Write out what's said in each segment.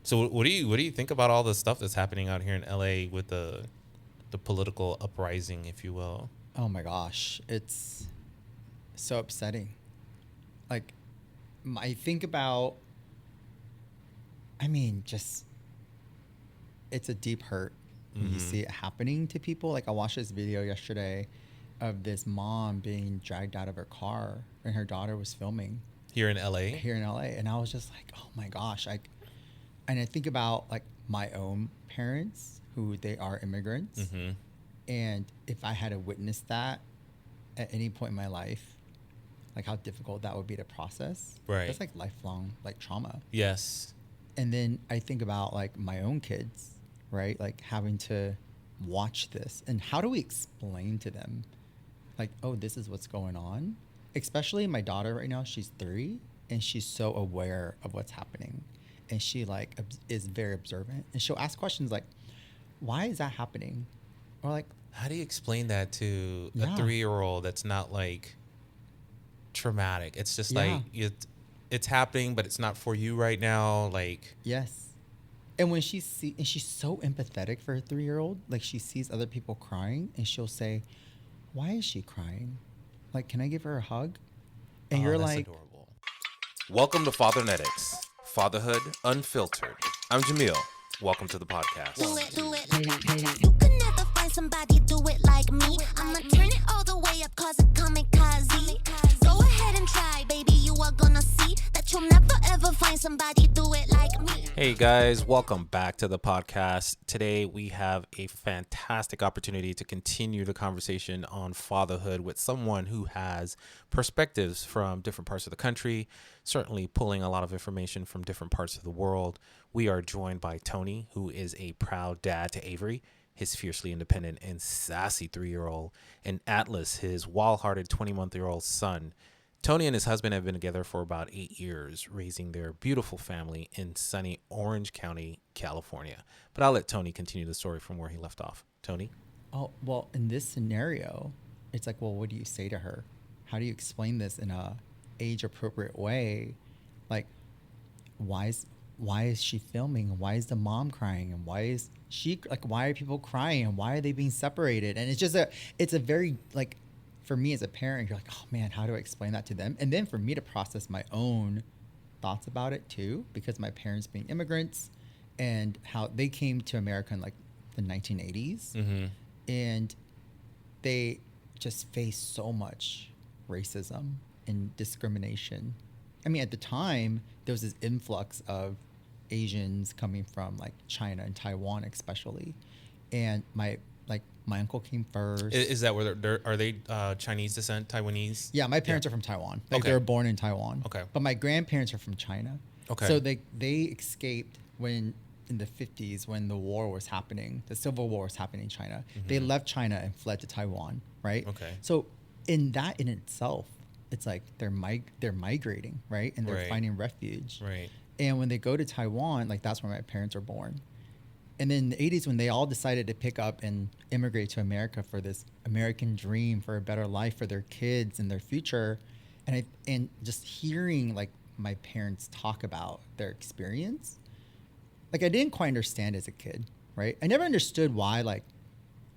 So what do you think about all the stuff that's happening out here in LA with the political uprising, if you will? Oh my gosh, it's so upsetting. Like, I think about, just it's a deep hurt when you see it happening to people. Like, I watched this video yesterday of this mom being dragged out of her car and her daughter was filming Here in LA? here in LA, and I was just like, oh my gosh. And I think about like my own parents, who they are immigrants, and if I had to witness that at any point in my life, like how difficult that would be to process. Right. That's like lifelong like trauma. Yes. And then I think about like my own kids, right? Like having to watch this, and how do we explain to them like, oh, this is what's going on? Especially my daughter right now, she's 3 and she's so aware of what's happening. And she like is very observant, and she'll ask questions like, why is that happening? Or like, how do you explain that to a Yeah. 3-year-old that's not like traumatic? It's just Yeah. like it's happening, but it's not for you right now. Like, yes. And when she's so empathetic for a 3-year-old, like she sees other people crying and she'll say, why is she crying? Like, can I give her a hug? And you're that's like, adorable. Welcome to Fathernetics, Fatherhood Unfiltered. I'm Jamil. Welcome to the podcast. Do it. You can never find somebody do it like me. I'ma turn it all the way up, cause it kamikaze. Go ahead and try, baby. You are gonna see that you'll never ever find somebody do it like me. Hey guys, welcome back to the podcast. Today we have a fantastic opportunity to continue the conversation on fatherhood with someone who has perspectives from different parts of the country, certainly pulling a lot of information from different parts of the world. We are joined by Tony, who is a proud dad to Avery, his fiercely independent and sassy 3-year-old, and Atlas, his wild-hearted 20-month-old son. Tony and his husband have been together for about 8 years, raising their beautiful family in sunny Orange County, California. But I'll let Tony continue the story from where he left off. Tony? oh, well, in this scenario, it's like, well, what do you say to her? How do you explain this in a age-appropriate way? Like, why is she filming? Why is the mom crying? And why is she like? Why are people crying? And why are they being separated? And it's a very like, for me as a parent, you're like, oh man, how do I explain that to them? And then for me to process my own thoughts about it too, because my parents being immigrants and how they came to America in like the 1980s, and they just faced so much racism and discrimination. I mean, at the time, there was this influx of Asians coming from like China and Taiwan, especially. And my uncle came first. Is that where are they Chinese descent, Taiwanese? Yeah, my parents are from Taiwan. Like Okay. they were born in Taiwan. Okay. But my grandparents are from China. Okay. So they escaped when in the 50s when the war was happening, the Civil War was happening in China. They left China and fled to Taiwan, right? Okay. So in that in itself, it's like they're migrating, right? And they're Right. finding refuge. Right. And when they go to Taiwan, like that's where my parents were born. And then in the 80s, when they all decided to pick up and immigrate to America for this American dream, for a better life for their kids and their future, and just hearing like my parents talk about their experience, like I didn't quite understand as a kid, right? I never understood why like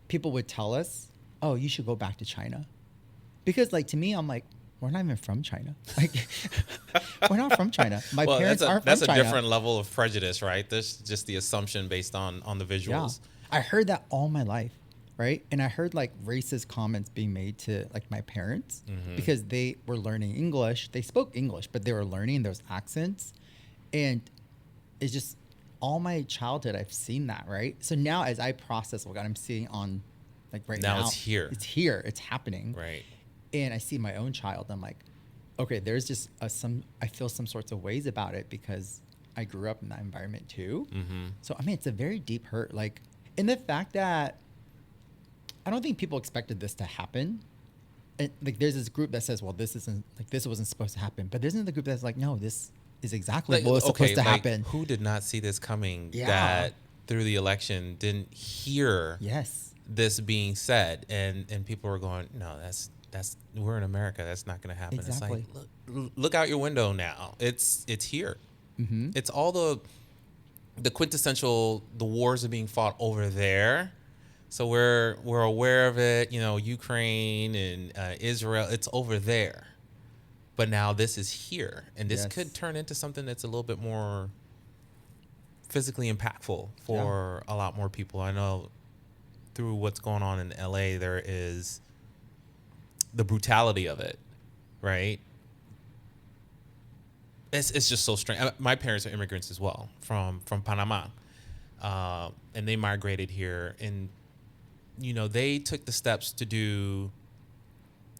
people would tell us, oh, you should go back to China. Because like to me, I'm like, we're not even from China. Like, we're not from China. My parents aren't from China. That's a different level of prejudice, right? That's just the assumption based on the visuals. Yeah. I heard that all my life, right? And I heard like racist comments being made to like my parents because they were learning English. They spoke English, but they were learning those accents. And it's just all my childhood, I've seen that, right? So now as I process what I'm seeing on like right now. Now it's here. It's here. It's happening. Right. And I see my own child. I'm like, okay, there's just I feel some sorts of ways about it because I grew up in that environment too. So, I mean, it's a very deep hurt. Like, in the fact that I don't think people expected this to happen. And, like, there's this group that says, well, this wasn't supposed to happen. But there's another group that's like, no, this is exactly what was supposed to happen. Who did not see this coming? Yeah. That through the election didn't hear this being said. And people were going, no, that's we're in America. That's not going to happen. Exactly. It's like, look out your window now. It's here. It's all the the quintessential, the wars are being fought over there. So we're aware of it, Ukraine and Israel, it's over there. But now this is here, and this could turn into something that's a little bit more physically impactful for a lot more people. I know through what's going on in LA, there is the brutality of it, right? It's just so strange. My parents are immigrants as well from Panama, and they migrated here, and they took the steps to do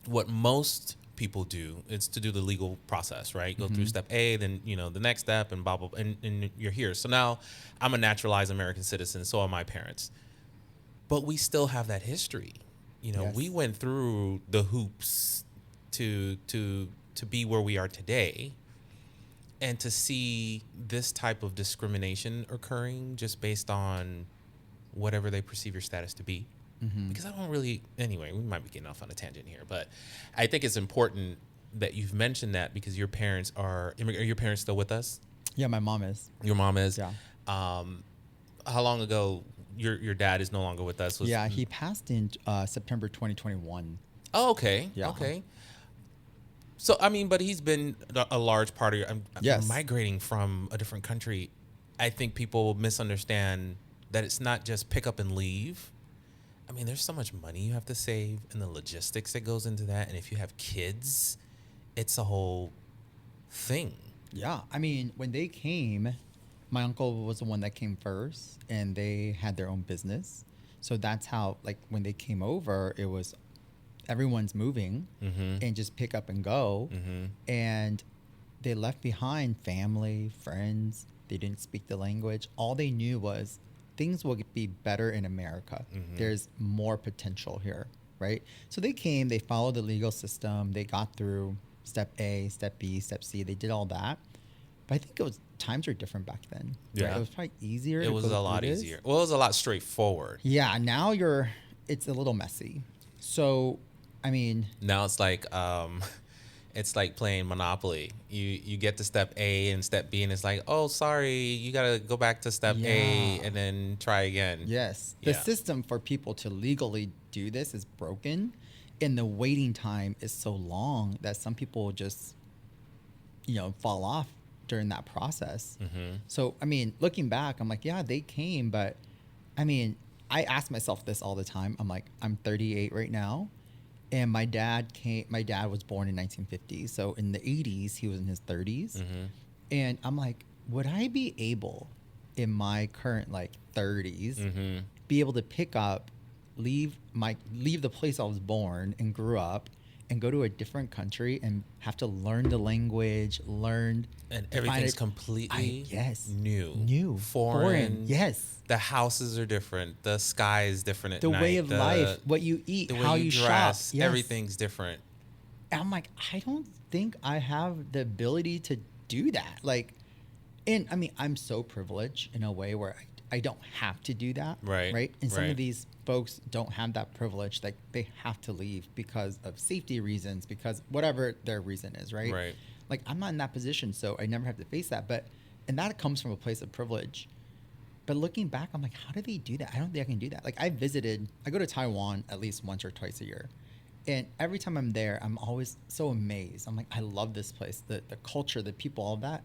what most people do. It's to do the legal process, right? Go through step A, then the next step, and blah blah, blah, and you're here. So now I'm a naturalized American citizen. So are my parents, but we still have that history. We went through the hoops to be where we are today. And to see this type of discrimination occurring just based on whatever they perceive your status to be. Because I don't really, anyway, we might be getting off on a tangent here, but I think it's important that you've mentioned that because your parents are your parents still with us? Yeah, my mom is. Your mom is? Yeah. How long ago your dad is no longer with us? He passed in September 2021. Oh, okay. Yeah. Okay. So, but he's been a large part of your... Migrating from a different country, I think people misunderstand that it's not just pick up and leave. There's so much money you have to save and the logistics that goes into that. And if you have kids, it's a whole thing. Yeah. When they came, my uncle was the one that came first, and they had their own business. So that's how, when they came over, it was... everyone's moving and just pick up and go. And they left behind family, friends. They didn't speak the language. All they knew was things will be better in America. There's more potential here, right? So they came, they followed the legal system. They got through step A, step B, step C. They did all that. But I think times were different back then. Yeah. Right? It was probably easier. It was a lot easier. Well, it was a lot straightforward. Yeah. Now it's a little messy. So... now it's like playing Monopoly. You get to step A and step B, and it's like, oh, sorry, you gotta go back to step A and then try again. Yes, the system for people to legally do this is broken, and the waiting time is so long that some people just, fall off during that process. So looking back, I'm like, yeah, they came, but I ask myself this all the time. I'm like, I'm 38 right now. And my dad was born in 1950. So in the 80s, he was in his 30s. And I'm like, would I be able in my current 30s be able to pick up, leave the place I was born and grew up, and go to a different country and have to learn the language, and everything's completely new, foreign. Yes. The houses are different. The sky is different at night. The way of life, what you eat, how you dress, shop. Everything's different. And I'm like, I don't think I have the ability to do that. I'm so privileged in a way where I don't have to do that. Right. And some of these folks don't have that privilege. They have to leave because of safety reasons, because whatever their reason is. Right. I'm not in that position, so I never have to face that. And that comes from a place of privilege. But looking back, I'm like, how do they do that? I don't think I can do that. I go to Taiwan at least once or twice a year. And every time I'm there, I'm always so amazed. I'm like, I love this place, the culture, the people, all of that.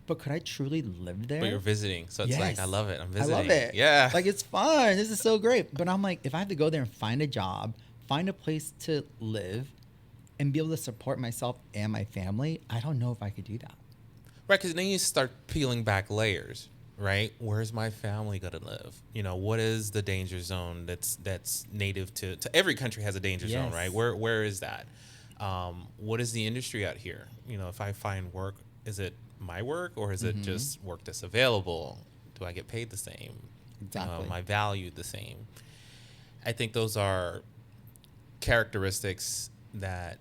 But could I truly live there? But you're visiting. So it's I love it. I'm visiting. I love it. Yeah. It's fun. This is so great. But I'm like, if I have to go there and find a job, find a place to live, and be able to support myself and my family, I don't know if I could do that. Right, because then you start peeling back layers. Right? Where's my family going to live? What is the danger zone that's native to every country has a danger zone, right? Where is that? What is the industry out here? If I find work, is it my work or is it just work that's available? Do I get paid the same? Exactly. Am I valued the same? I think those are characteristics that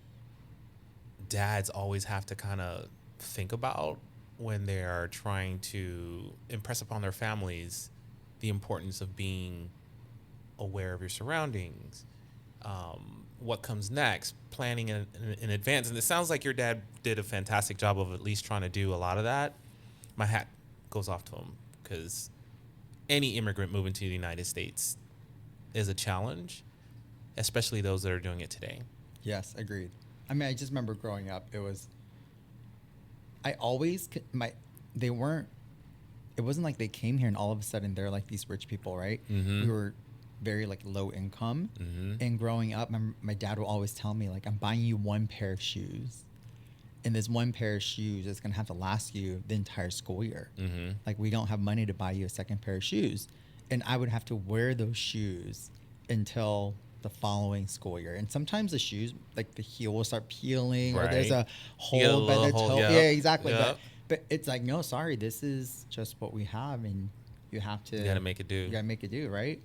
dads always have to kind of think about when they are trying to impress upon their families the importance of being aware of your surroundings, what comes next, planning in advance. And it sounds like your dad did a fantastic job of at least trying to do a lot of that. My hat goes off to him because any immigrant moving to the United States is a challenge, especially those that are doing it today. Yes, agreed. I mean, I just remember growing up, it wasn't like they came here and all of a sudden they're like these rich people, right? We were very like low income. And growing up, my dad would always tell me, like, I'm buying you one pair of shoes. And this one pair of shoes is going to have to last you the entire school year. Like, we don't have money to buy you a second pair of shoes. And I would have to wear those shoes until the following school year. And sometimes the shoes, like the heel will start peeling, or there's a hole by the toe. Yeah, exactly. Yep. But it's like, no, sorry, this is just what we have, and you have to. You got to make it do. You got to make it do, right?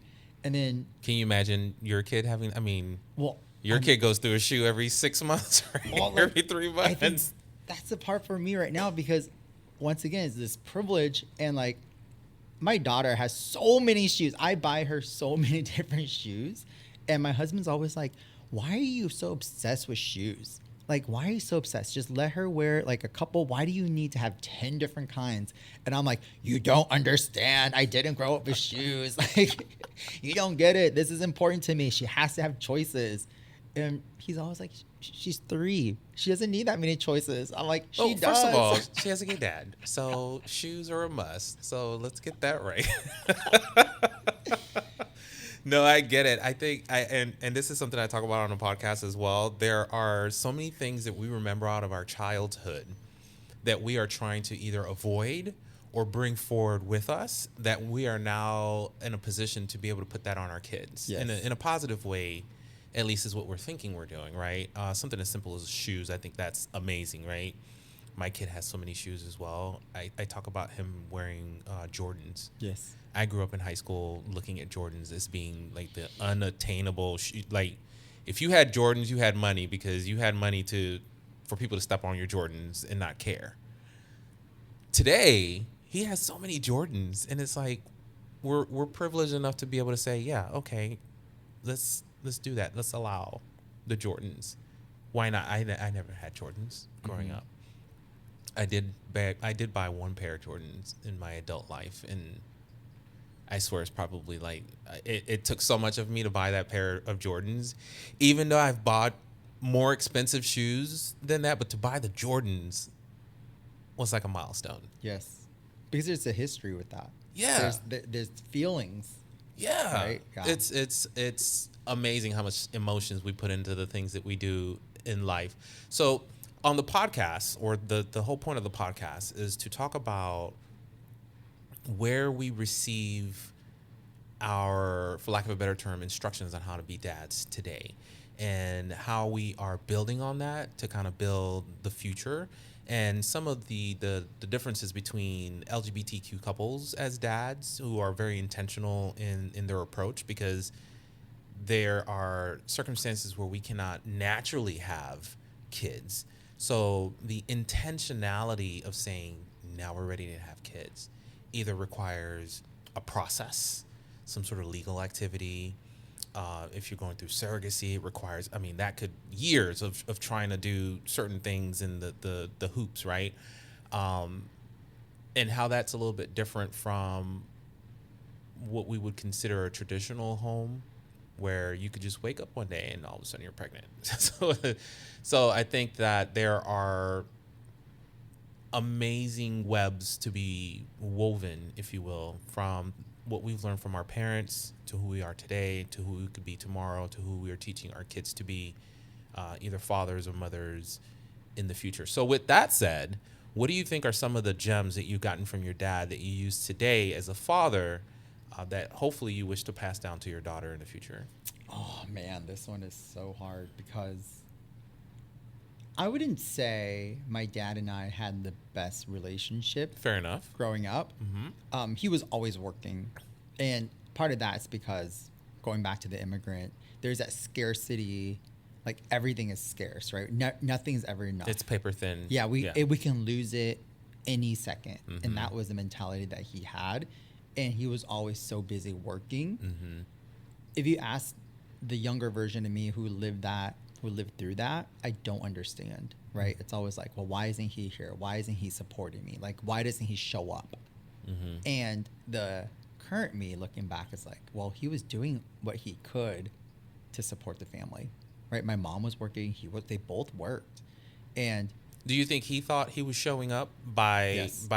And then. Can you imagine your kid having? I mean, well, your kid goes through a shoe every 6 months, right? Well, like, every 3 months. I think that's the part for me right now, because once again, it's this privilege, and like, my daughter has so many shoes. I buy her so many different shoes, and my husband's always like, "Why are you so obsessed with shoes? Like, why are you so obsessed? Just let her wear like a couple. Why do you need to have 10 different kinds?" And I'm like, "You don't understand. I didn't grow up with shoes. Like, you don't get it. This is important to me. She has to have choices." And he's always like, "She's 3. She doesn't need that many choices." I'm like, "She does." First of all, she has a gay dad, so shoes are a must. So let's get that right. No, I get it. I think and this is something I talk about on the podcast as well. There are so many things that we remember out of our childhood that we are trying to either avoid or bring forward with us, that we are now in a position to be able to put that on our kids. Yes. In a positive way, at least is what we're thinking we're doing, right? Something as simple as shoes, I think that's amazing, right? My kid has so many shoes as well. I talk about him wearing Jordans. Yes. I grew up in high school looking at Jordans as being like the unattainable like, if you had Jordans, you had money, because you had money for people to step on your Jordans and not care. Today, he has so many Jordans, and it's like we're privileged enough to be able to say, yeah, okay, let's do that. Let's allow the Jordans. Why not? I never had Jordans growing up. I did buy one pair of Jordans in my adult life, and I swear it's probably like it took so much of me to buy that pair of Jordans, even though I've bought more expensive shoes than that. But to buy the Jordans was like a milestone. Yes, because there's a history with that. Yeah, there's feelings. Yeah, right? Yeah. It's amazing how much emotions we put into the things that we do in life. So on the podcast, or the whole point of the podcast is to talk about where we receive our, for lack of a better term, instructions on how to be dads today, and how we are building on that to kind of build the future, and some of the differences between LGBTQ couples as dads who are very intentional in their approach, because there are circumstances where we cannot naturally have kids. So the intentionality of saying, now we're ready to have kids, either requires a process, some sort of legal activity. If you're going through surrogacy, it requires, that could years of trying to do certain things in the hoops, right? And how that's a little bit different from what we would consider a traditional home, where you could just wake up one day and all of a sudden you're pregnant. So I think that there are amazing webs to be woven, if you will, from what we've learned from our parents to who we are today, to who we could be tomorrow, to who we are teaching our kids to be, either fathers or mothers in the future. So with that said, what do you think are some of the gems that you've gotten from your dad that you use today as a father, that hopefully you wish to pass down to your daughter in the future? Oh man, this one is so hard, because I wouldn't say my dad and I had the best relationship. Fair enough. Growing up. Mm-hmm. He was always working. And part of that is because, going back to the immigrant, there's that scarcity. Like, everything is scarce, right? Nothing's ever enough. It's paper thin. Yeah, we can lose it any second. Mm-hmm. And that was the mentality that he had. And he was always so busy working. Mm-hmm. If you ask the younger version of me who lived through that, I don't understand, right? It's always like, well, why isn't he here? Why isn't he supporting me? Like, why doesn't he show up? And the current me looking back is like, well, he was doing what he could to support the family, right? My mom was working. They both worked. And Do you think he thought he was showing up by Yes.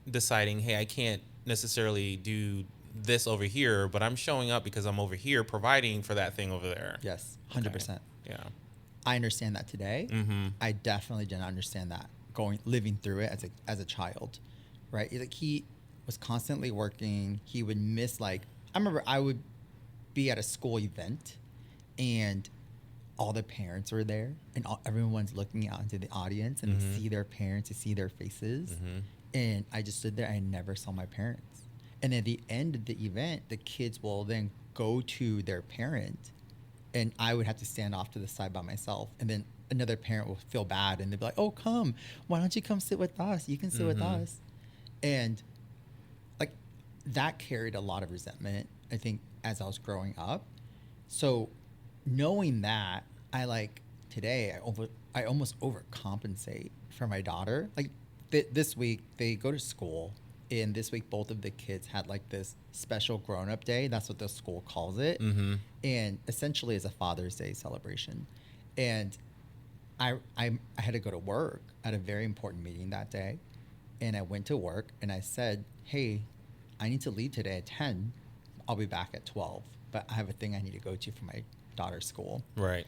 deciding, hey, I can't necessarily do this over here, but I'm showing up because I'm over here providing for that thing over there? yes, 100%. Okay. Yeah. I understand that today. I definitely didn't understand that living through it as a child, right? Like he was constantly working. He would miss, like, I remember I would be at a school event and all the parents were there and everyone's looking out into the audience and they see their parents, they see their faces. And I just stood there. I never saw my parents. And at the end of the event, the kids will then go to their parent and I would have to stand off to the side by myself. And then another parent will feel bad and they'd be like, oh, come, why don't you come sit with us? You can sit with us. And like that carried a lot of resentment, I think, as I was growing up. So knowing that, today I almost overcompensate for my daughter. Like this week they go to school, and this week both of the kids had like this special grown-up day. That's what the school calls it. And essentially it's a Father's Day celebration. And I had to go to work at a very important meeting that day, and I went to work and I said, hey, I need to leave today at 10. I'll be back at 12, but I have a thing I need to go to for my daughter's school. Right.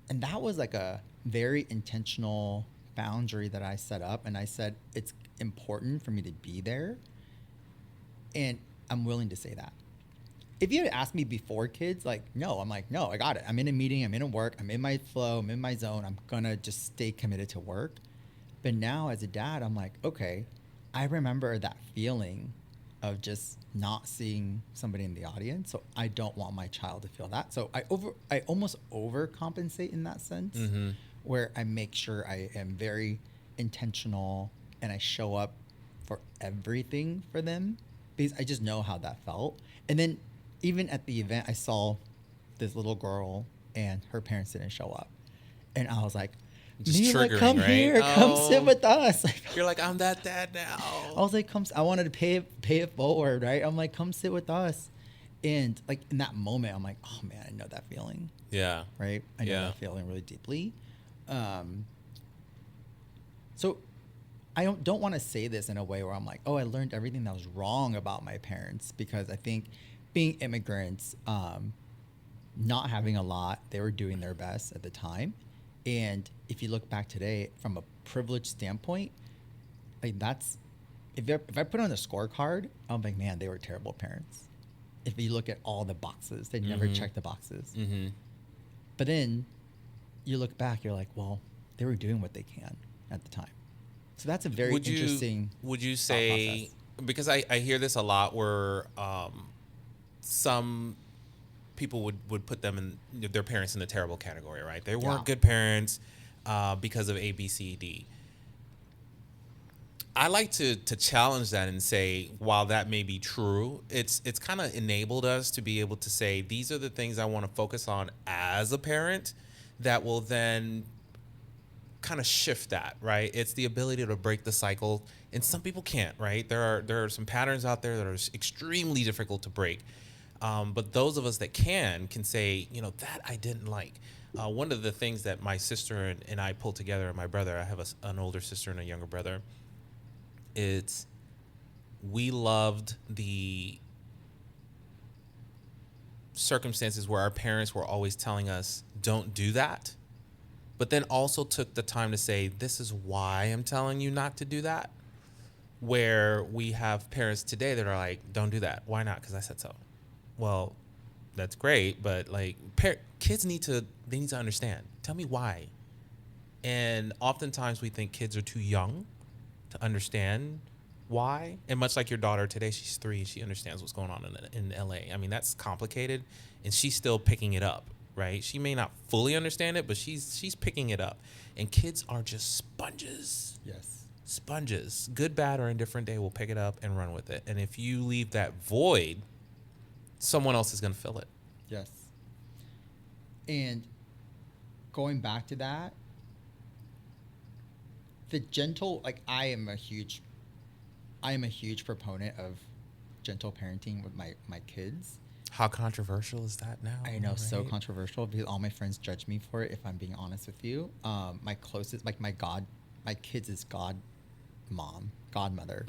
And that was like a very intentional boundary that I set up. And I said, it's important for me to be there. And I'm willing to say that. If you had asked me before kids, like, no, I'm like, no, I got it. I'm in a meeting. I'm in a work. I'm in my flow. I'm in my zone. I'm going to just stay committed to work. But now as a dad, I'm like, okay, I remember that feeling of just not seeing somebody in the audience. So I don't want my child to feel that. So I almost overcompensate in that sense, where I make sure I am very intentional and I show up for everything for them, because I just know how that felt. And then even at the event, I saw this little girl and her parents didn't show up. And I was like, Just "Me, like, triggering, come right? here, come sit with us." Like, You're like, I'm that dad now. I was like, I wanted to pay it forward, right? I'm like, come sit with us. And like in that moment, I'm like, oh man, I know that feeling, Yeah. right? I know Yeah. that feeling really deeply. So I don't want to say this in a way where I'm like, oh, I learned everything that was wrong about my parents, because I think being immigrants, not having a lot, they were doing their best at the time. And if you look back today from a privileged standpoint, like that's, if I put on the scorecard, I'm like, man, they were terrible parents. If you look at all the boxes, they never checked the boxes. But then you look back, you're like, well, they were doing what they can at the time. So that's a very interesting. Would you say, because I hear this a lot where some people would put them in their parents in the terrible category, right? They weren't good parents because of A, B, C, D. I like to challenge that and say, while that may be true, it's kind of enabled us to be able to say, these are the things I want to focus on as a parent that will then kind of shift that, right? It's the ability to break the cycle, and some people can't, right? There are some patterns out there that are extremely difficult to break. But those of us that can say, that I didn't like. One of the things that my sister and I pulled together, and my brother, I have an older sister and a younger brother, we loved the circumstances where our parents were always telling us, don't do that, but then also took the time to say, this is why I'm telling you not to do that. Where we have parents today that are like, don't do that. Why not? Because I said so. Well, that's great, but like kids need to understand. Tell me why. And oftentimes we think kids are too young to understand why. And much like your daughter today, she's 3, she understands what's going on in LA. I mean, that's complicated, and she's still picking it up, right? She may not fully understand it, but she's picking it up. And kids are just sponges. Yes. Sponges. Good, bad, or indifferent, they will pick it up and run with it. And if you leave that void, someone else is going to fill it. Yes. And going back to that, the gentle, like I I am a huge proponent of gentle parenting with my kids. How controversial is that now? I know, so right? controversial because all my friends judge me for it. If I'm being honest with you, my closest, like my kids' godmother,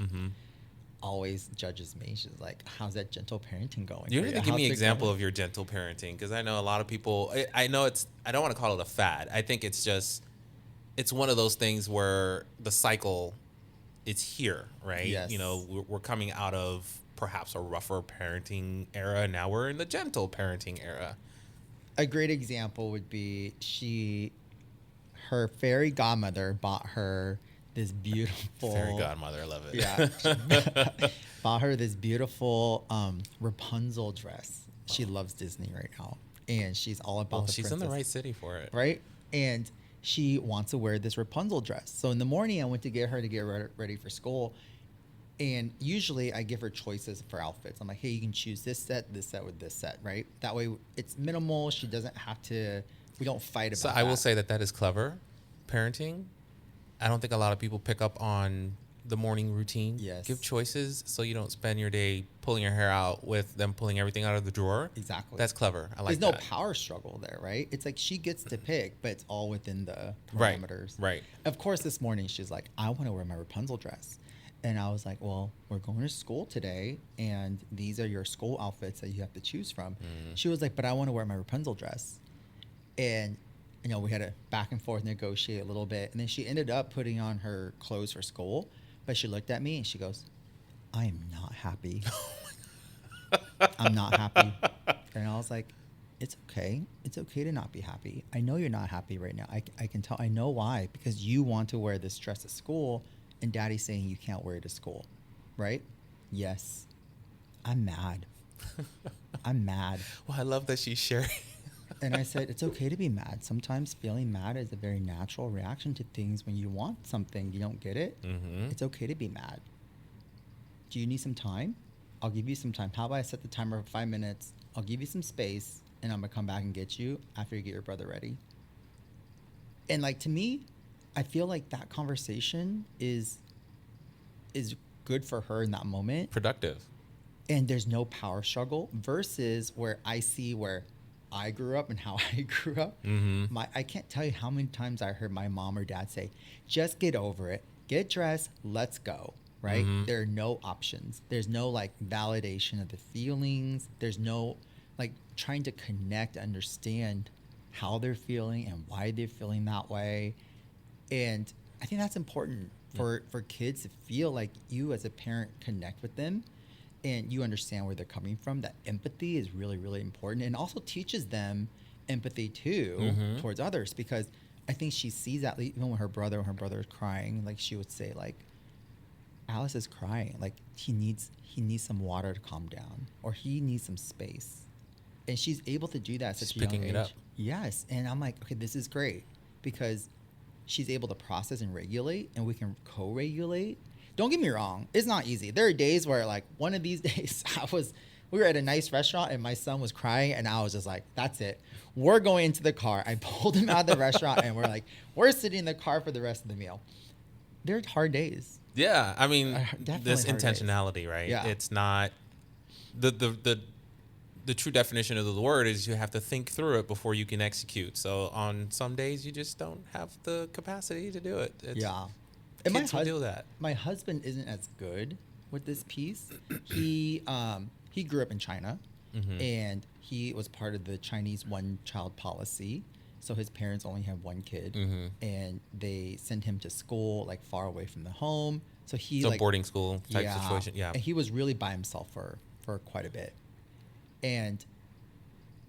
always judges me. She's like, "How's that gentle parenting going?" You for have you? to give me How's an it example going?" of your gentle parenting, because I know a lot of people. I know I don't want to call it a fad. I think it's just, it's one of those things where the cycle, it's here, right? Yes. You know, we're coming out of perhaps a rougher parenting era. And now we're in the gentle parenting era. A great example would be her fairy godmother bought her this beautiful Fairy godmother, I love it. Yeah. Bought her this beautiful Rapunzel dress. She loves Disney right now. And she's all about Well, the she's princess, in the right city for it. right? And she wants to wear this Rapunzel dress. So in the morning, I went to get her to get ready for school. And usually I give her choices for outfits. I'm like, hey, you can choose this set with this set, right? That way it's minimal. She doesn't have to, we don't fight about So that. I will say that is clever parenting. I don't think a lot of people pick up on the morning routine. Yes. Give choices so you don't spend your day pulling your hair out with them pulling everything out of the drawer. Exactly. That's clever. I like There's that. no power struggle there, right? It's like she gets to pick, but it's all within the Right, parameters. right. Of course, this morning she's like, I want to wear my Rapunzel dress. And I was like, well, we're going to school today, and these are your school outfits that you have to choose from. She was like, but I want to wear my Rapunzel dress. And, you know, we had a back and forth negotiate a little bit. And then she ended up putting on her clothes for school. But she looked at me and she goes, I am not happy. I'm not happy. And I was like, it's okay. It's okay to not be happy. I know you're not happy right now. I can tell. I know why. Because you want to wear this dress at school, and Daddy's saying you can't wear it to school, right? Yes. I'm mad. I'm mad. Well, I love that she's sharing. And I said, it's okay to be mad. Sometimes feeling mad is a very natural reaction to things. When you want something, you don't get it. It's okay to be mad. Do you need some time? I'll give you some time. How about I set the timer for 5 minutes? I'll give you some space, and I'm going to come back and get you after you get your brother ready. And like, to me, I feel like that conversation is good for her in that moment. Productive. And there's no power struggle versus where I see where I grew up and how I grew up. I can't tell you how many times I heard my mom or dad say, just get over it, get dressed, let's go, right? There are no options. There's no like validation of the feelings. There's no like trying to connect, understand how they're feeling and why they're feeling that way. And I think that's important for kids to feel like you as a parent connect with them and you understand where they're coming from. That empathy is really, really important, and also teaches them empathy too towards others, because I think she sees that even when her brother is crying, like she would say like, Alice is crying, like he needs some water to calm down, or he needs some space. And she's able to do that at such a young age. Picking it up. Yes. And I'm like, okay, this is great, because she's able to process and regulate, and we can co-regulate. Don't get me wrong, it's not easy. There are days where, like, one of these days we were at a nice restaurant and my son was crying, and I was just like, that's it. We're going into the car. I pulled him out of the restaurant and we're sitting in the car for the rest of the meal. They're hard days. Yeah, I mean, Definitely this hard days. intentionality, right? Yeah. It's not the true definition of the word is you have to think through it before you can execute. So on some days you just don't have the capacity to do it. Yeah. And And kids will do that. My husband isn't as good with this piece. He grew up in China, and he was part of the Chinese one-child policy. So his parents only had one kid, and they sent him to school like far away from the home. So he So like boarding school type situation. Yeah. And he was really by himself for quite a bit. And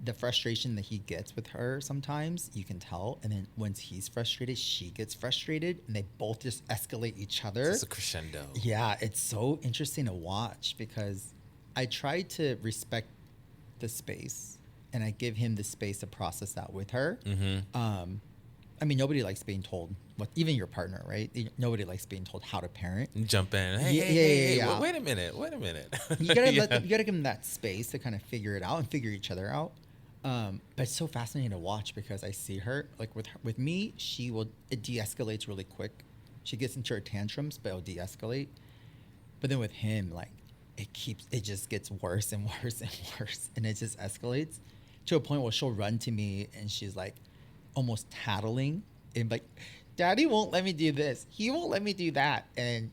the frustration that he gets with her sometimes, you can tell. And then once he's frustrated, she gets frustrated, and they both just escalate each other. It's a crescendo. Yeah, it's so interesting to watch, because I try to respect the space, and I give him the space to process that with her. I mean, nobody likes being told what, even your partner, right? Nobody likes being told how to parent. Jump in. Hey, Yeah, hey, yeah. Wait a minute. You gotta you gotta give them that space to kind of figure it out and figure each other out. But it's so fascinating to watch, because I see her like with me, it de-escalates really quick. She gets into her tantrums, but it'll de-escalate. But then with him, like it just gets worse and worse and worse, and it just escalates to a point where she'll run to me and she's like almost tattling and like, "Daddy won't let me do this. He won't let me do that." And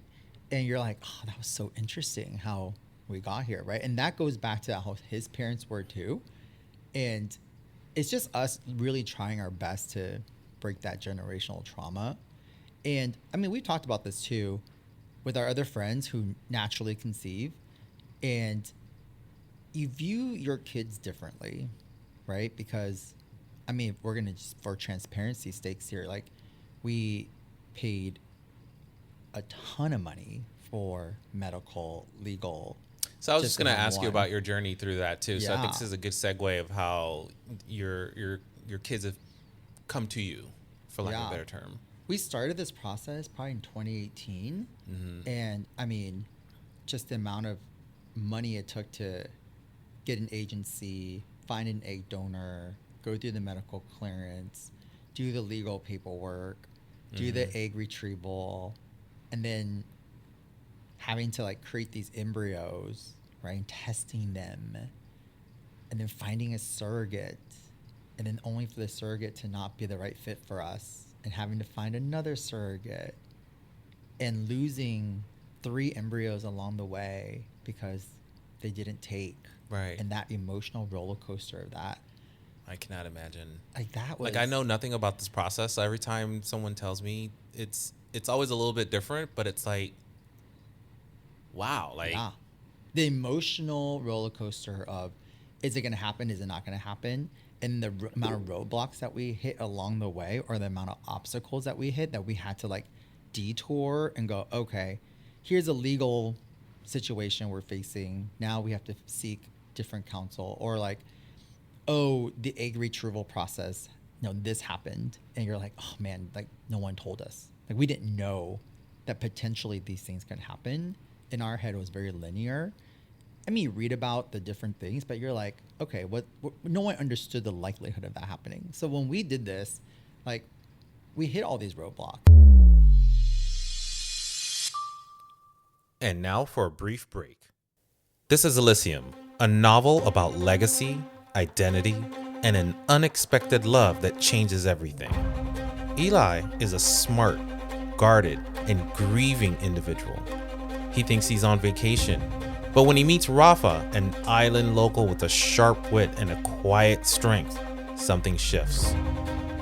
you're like, "Oh, that was so interesting how we got here," right? And that goes back to how his parents were too, and it's just us really trying our best to break that generational trauma. And I mean, we've talked about this too with our other friends who naturally conceive, and you view your kids differently, right? Because I mean, if we're gonna just, for transparency stakes here, like we paid a ton of money for medical, legal. So I was just just going to to have ask you one. about your journey through that too. So I think Yeah. this is a good segue of how your kids have come to you, for lack of Yeah. a better term. We started this process probably in 2018, and I mean, just the amount of money it took to get an agency, find an egg donor, go through the medical clearance, do the legal paperwork, do the egg retrieval, and then having to like create these embryos, right, and testing them, and then finding a surrogate, and then only for the surrogate to not be the right fit for us, and having to find another surrogate, and losing 3 embryos along the way because they didn't take. Right. And that emotional roller coaster of that. I cannot imagine. Like that was Like, I know nothing about this process. So every time someone tells me, it's always a little bit different, but it's like, wow, like, yeah. The emotional roller coaster of, is it going to happen? Is it not going to happen? And the amount of roadblocks that we hit along the way, or the amount of obstacles that we hit, that we had to like detour and go, okay, here's a legal situation we're facing. Now we have to seek different counsel. Or like, oh, the egg retrieval process, this happened. And you're like, oh man, like no one told us. Like we didn't know that potentially these things can happen. In our head, it was very linear. I mean, you read about the different things, but you're like, okay, what no one understood the likelihood of that happening. So when we did this, like, we hit all these roadblocks. And now for a brief break. This is Elysium, a novel about legacy, identity, and an unexpected love that changes everything. Eli is a smart, guarded, and grieving individual. He thinks he's on vacation, but when he meets Rafa, an island local with a sharp wit and a quiet strength, something shifts.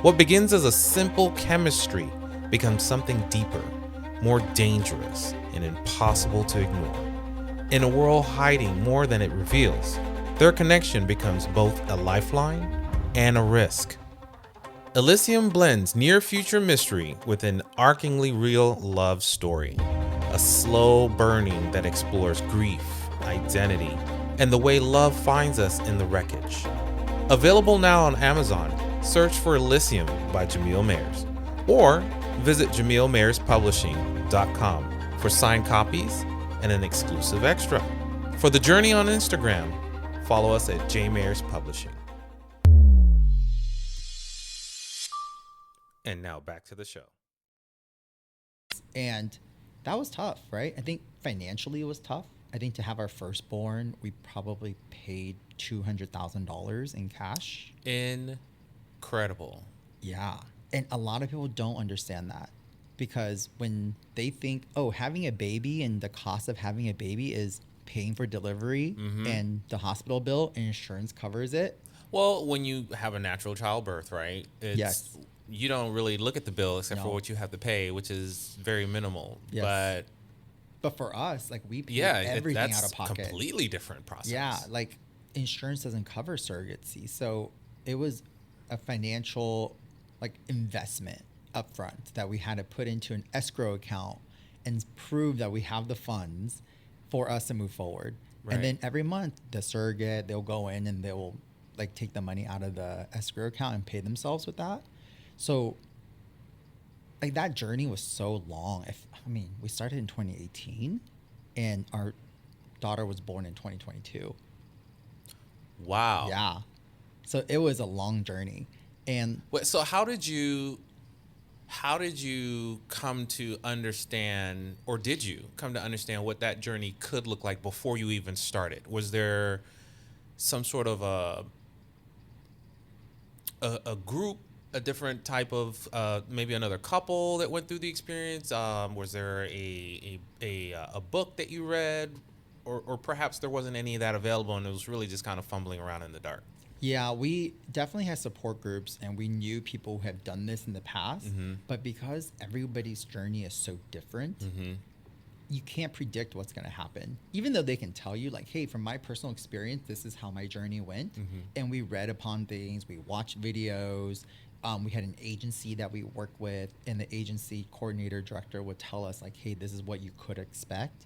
What begins as a simple chemistry becomes something deeper, more dangerous, and impossible to ignore. In a world hiding more than it reveals, their connection becomes both a lifeline and a risk. Elysium blends near-future mystery with an archingly real love story, a slow burning that explores grief, identity, and the way love finds us in the wreckage. Available now on Amazon, search for Elysium by Jamil Mayers, or visit jamilmayerspublishing.com for signed copies and an exclusive extra. For the journey on Instagram, follow us at jmayerspublishing. And now back to the show. And that was tough, right? I think financially it was tough. I think to have our firstborn, we probably paid $200,000 in cash. Incredible. Yeah. And a lot of people don't understand that, because when they think, oh, having a baby and the cost of having a baby is paying for delivery and the hospital bill and insurance covers it. Well, when you have a natural childbirth, right? Yes. You don't really look at the bill except for No. what you have to pay, which is very minimal. Yes. But for us, like we pay But everything that's out of pocket. completely different process. Yeah, like insurance doesn't cover surrogacy. So it was a financial like investment upfront that we had to put into an escrow account and prove that we have the funds for us to move forward. Right. And then every month the surrogate, they'll go in and they'll like take the money out of the escrow account and pay themselves with that. So like that journey was so long. We started in 2018 and our daughter was born in 2022. Wow. Yeah. So it was a long journey. And Wait, so how did you How did you come to understand, or did you come to understand what that journey could look like before you even started? Was there some sort of a group, a different type of maybe another couple that went through the experience? Was there a book that you read, or perhaps there wasn't any of that available and it was really just kind of fumbling around in the dark? Yeah, we definitely had support groups and we knew people who have done this in the past. Mm-hmm. But because everybody's journey is so different, Mm-hmm. you can't predict what's going to happen. Even though they can tell you, like, hey, from my personal experience, this is how my journey went. Mm-hmm. And we read upon things, we watched videos. We had an agency that we work with, and the agency coordinator director would tell us, like, hey, this is what you could expect.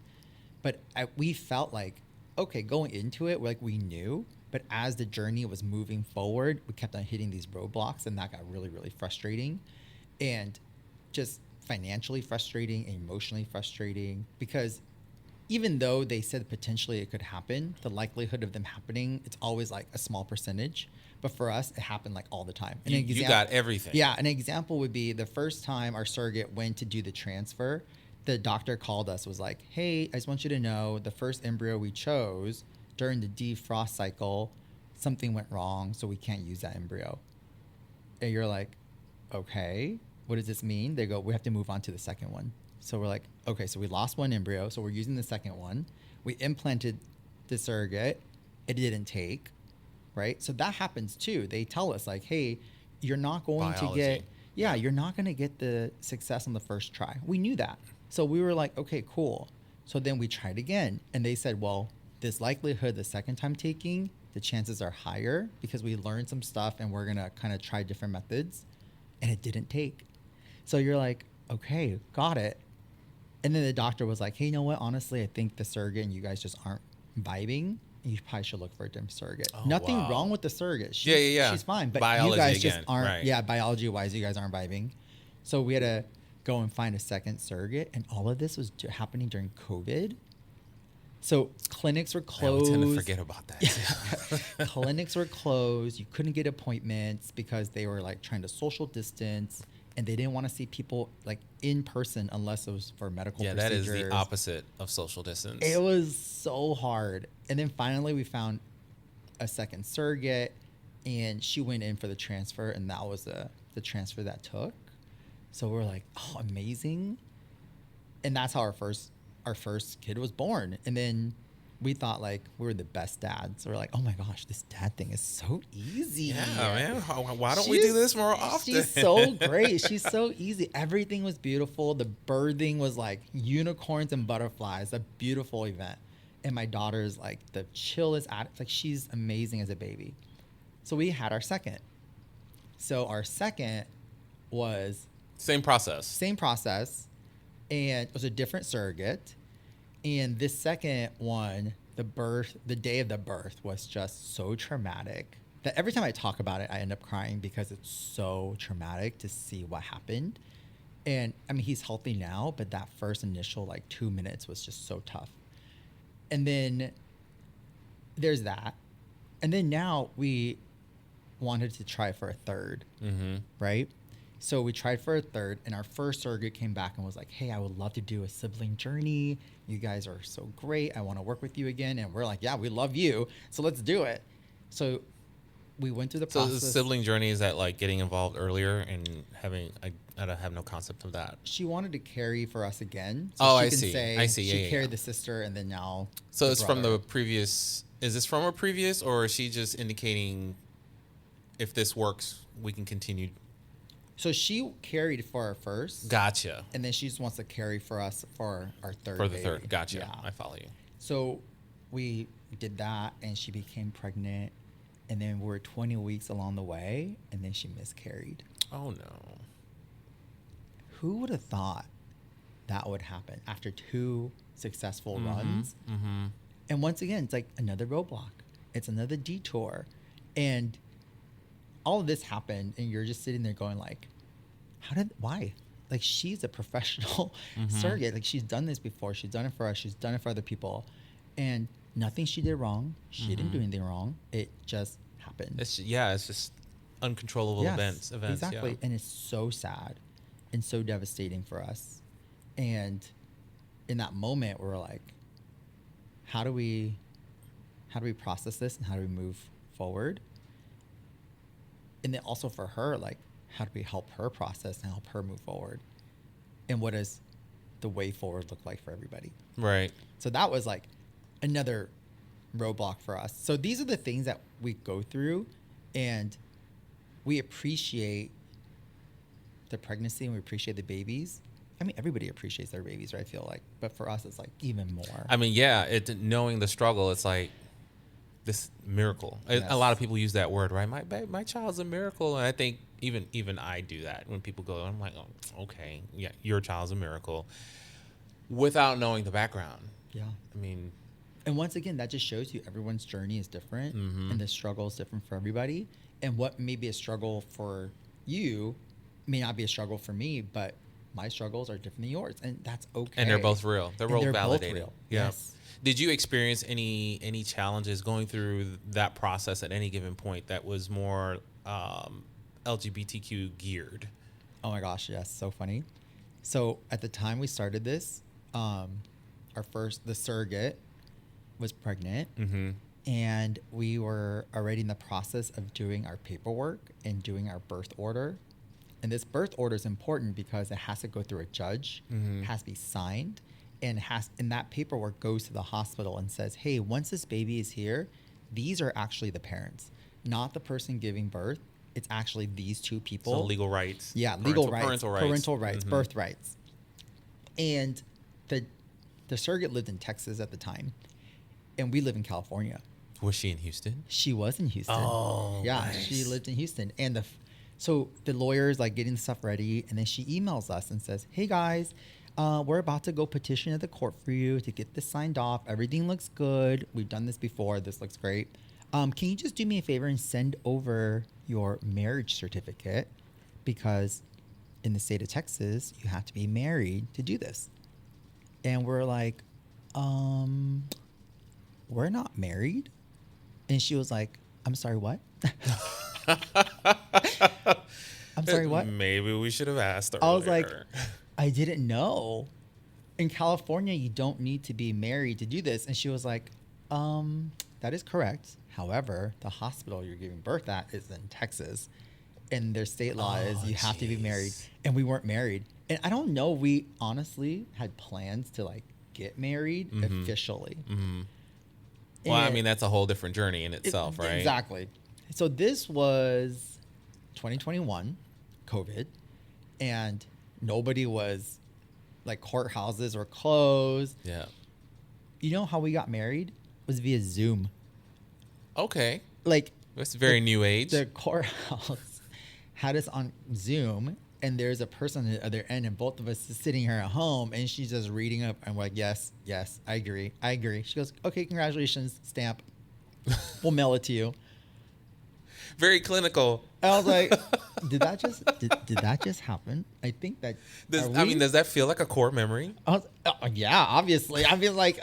But we felt like, okay, going into it, like we knew. But as the journey was moving forward, we kept on hitting these roadblocks, and that got really, really frustrating. And just financially frustrating, emotionally frustrating, because even though they said potentially it could happen, the likelihood of them happening, it's always like a small percentage. But for us, it happened like all the time. You got everything. Yeah, an example would be the first time our surrogate went to do the transfer, the doctor called us, was like, hey, I just want you to know the first embryo we chose during the defrost cycle, something went wrong, so we can't use that embryo. And you're like, okay, what does this mean? They go, we have to move on to the second one. So we're like, okay, so we lost one embryo, so we're using the second one. We implanted the surrogate, it didn't take, right? So that happens too. They tell us like, hey, you're not going to get, you're not going to get the success on the first try. We knew that. So we were like, okay, cool. So then we tried again, and they said, well, this likelihood the second time taking, the chances are higher because we learned some stuff and we're going to kind of try different methods, and it didn't take. So you're like, okay, got it. And then the doctor was like, hey, you know what? Honestly, I think the surrogate and you guys just aren't vibing. You probably should look for a different surrogate. Oh, Nothing wow. wrong with the surrogate. Yeah. She's fine. But Biology you guys again, just aren't, right. biology-wise, you guys aren't vibing. So we had to go and find a second surrogate. And all of this was happening during COVID. So clinics were closed. I tend to forget about that. Clinics were closed. You couldn't get appointments because they were like trying to social distance, and they didn't want to see people like in person unless it was for medical procedures. That is the opposite of social distance. It was so hard. And then finally we found a second surrogate, and she went in for the transfer, and that was the transfer that took. So we're like, oh, amazing. And that's how our first kid was born. And then we thought like we were the best dads. So we're like, oh my gosh, this dad thing is so easy. Yeah, man. Why don't we do this more often? She's so great. She's so easy. Everything was beautiful. The birthing was like unicorns and butterflies. A beautiful event. And my daughter's like the chillest like she's amazing as a baby. So we had our second. So our second was Same process. And it was a different surrogate. And this second one, the day of the birth was just so traumatic that every time I talk about it, I end up crying because it's so traumatic to see what happened. And I mean, he's healthy now, but that first initial like 2 minutes was just so tough. And then there's that. And then now we wanted to try for a third, right? So we tried for a third, and our first surrogate came back and was like, hey, I would love to do a sibling journey. You guys are so great. I want to work with you again. And we're like, yeah, we love you. So let's do it. So we went through the process. So the sibling journey, is that like getting involved earlier and having, I have no concept of that. She wanted to carry for us again. So Oh, she I can see. say I see. She carried the sister, and then now. So it's from the brother. previous, is this from a previous, or is she just indicating if this works, we can continue? So she carried for our first. Gotcha. And then she just wants to carry for us for our third. For the baby. third. Gotcha. Yeah. I follow you. So we did that, and she became pregnant, and then we're 20 weeks along the way, and then she miscarried. Oh, no. Who would have thought that would happen after 2 successful runs? Mm-hmm. And once again, it's like another roadblock. It's another detour. And all of this happened, and you're just sitting there going like, why? Like, she's a professional surrogate. Like, she's done this before. She's done it for us. She's done it for other people. And nothing she did wrong. She didn't do anything wrong. It just happened. It's just uncontrollable events. Exactly. Yeah. And it's so sad. and so devastating for us. And in that moment, we're like, how do we process this and how do we move forward? And then also for her, like, how do we help her process and help her move forward? And what does the way forward look like for everybody? Right. So that was like another roadblock for us. So these are the things that we go through, and we appreciate the pregnancy and we appreciate the babies. I mean, everybody appreciates their babies, right? I feel like, but for us, it's like even more. I mean, yeah, knowing the struggle, it's like this miracle. Yes. A lot of people use that word, right? My child's a miracle, and I think even I do that when people go. I'm like, oh, okay, yeah, your child's a miracle, without knowing the background. Yeah. I mean, and once again, that just shows you everyone's journey is different, mm-hmm. and the struggle is different for everybody. And what may be a struggle for you may not be a struggle for me, but my struggles are different than yours, and that's okay. And they're both real. They're both validated. Both real. Yeah. Yes. Did you experience any challenges going through that process at any given point that was more LGBTQ geared? Oh my gosh, yes, so funny. So at the time we started this, the surrogate was pregnant, mm-hmm. and we were already in the process of doing our paperwork and doing our birth order. And this birth order is important because it has to go through a judge, mm-hmm. it has to be signed, and that paperwork goes to the hospital and says, hey, once this baby is here, these are actually the parents, not the person giving birth. It's actually these two people. So legal rights. Yeah, legal rights. Parental rights. Mm-hmm. Birth rights. And the surrogate lived in Texas at the time, and we live in California. Was she in Houston? She was in Houston. Oh, yeah, nice. She lived in Houston. And so the lawyer's like getting the stuff ready, and then she emails us and says, hey guys, we're about to go petition at the court for you to get this signed off. Everything looks good. We've done this before. This looks great. Can you just do me a favor and send over your marriage certificate? Because in the state of Texas, you have to be married to do this. And we're like, we're not married. And she was like, I'm sorry, what? I'm sorry, what? Maybe we should have asked earlier. I was like, I didn't know. In California, you don't need to be married to do this. And she was like, that is correct. However, the hospital you're giving birth at is in Texas, and their state law is you have to be married. And we weren't married. And I don't know, we honestly had plans to like get married mm-hmm. officially. Mm-hmm. Well, I mean, that's a whole different journey in itself, right? Exactly. So this was 2021, COVID, and nobody was, like, courthouses were closed. Yeah. You know how we got married? Was via Zoom. Okay. Like, that's very new age. The courthouse had us on Zoom, and there's a person on the other end, and both of us is sitting here at home, and she's just reading up, and we're like, yes, I agree. She goes, okay, congratulations, stamp. We'll mail it to you. Very clinical. And I was like, did that just happen? I think that. Does that feel like a core memory? Yeah, obviously. I mean, like,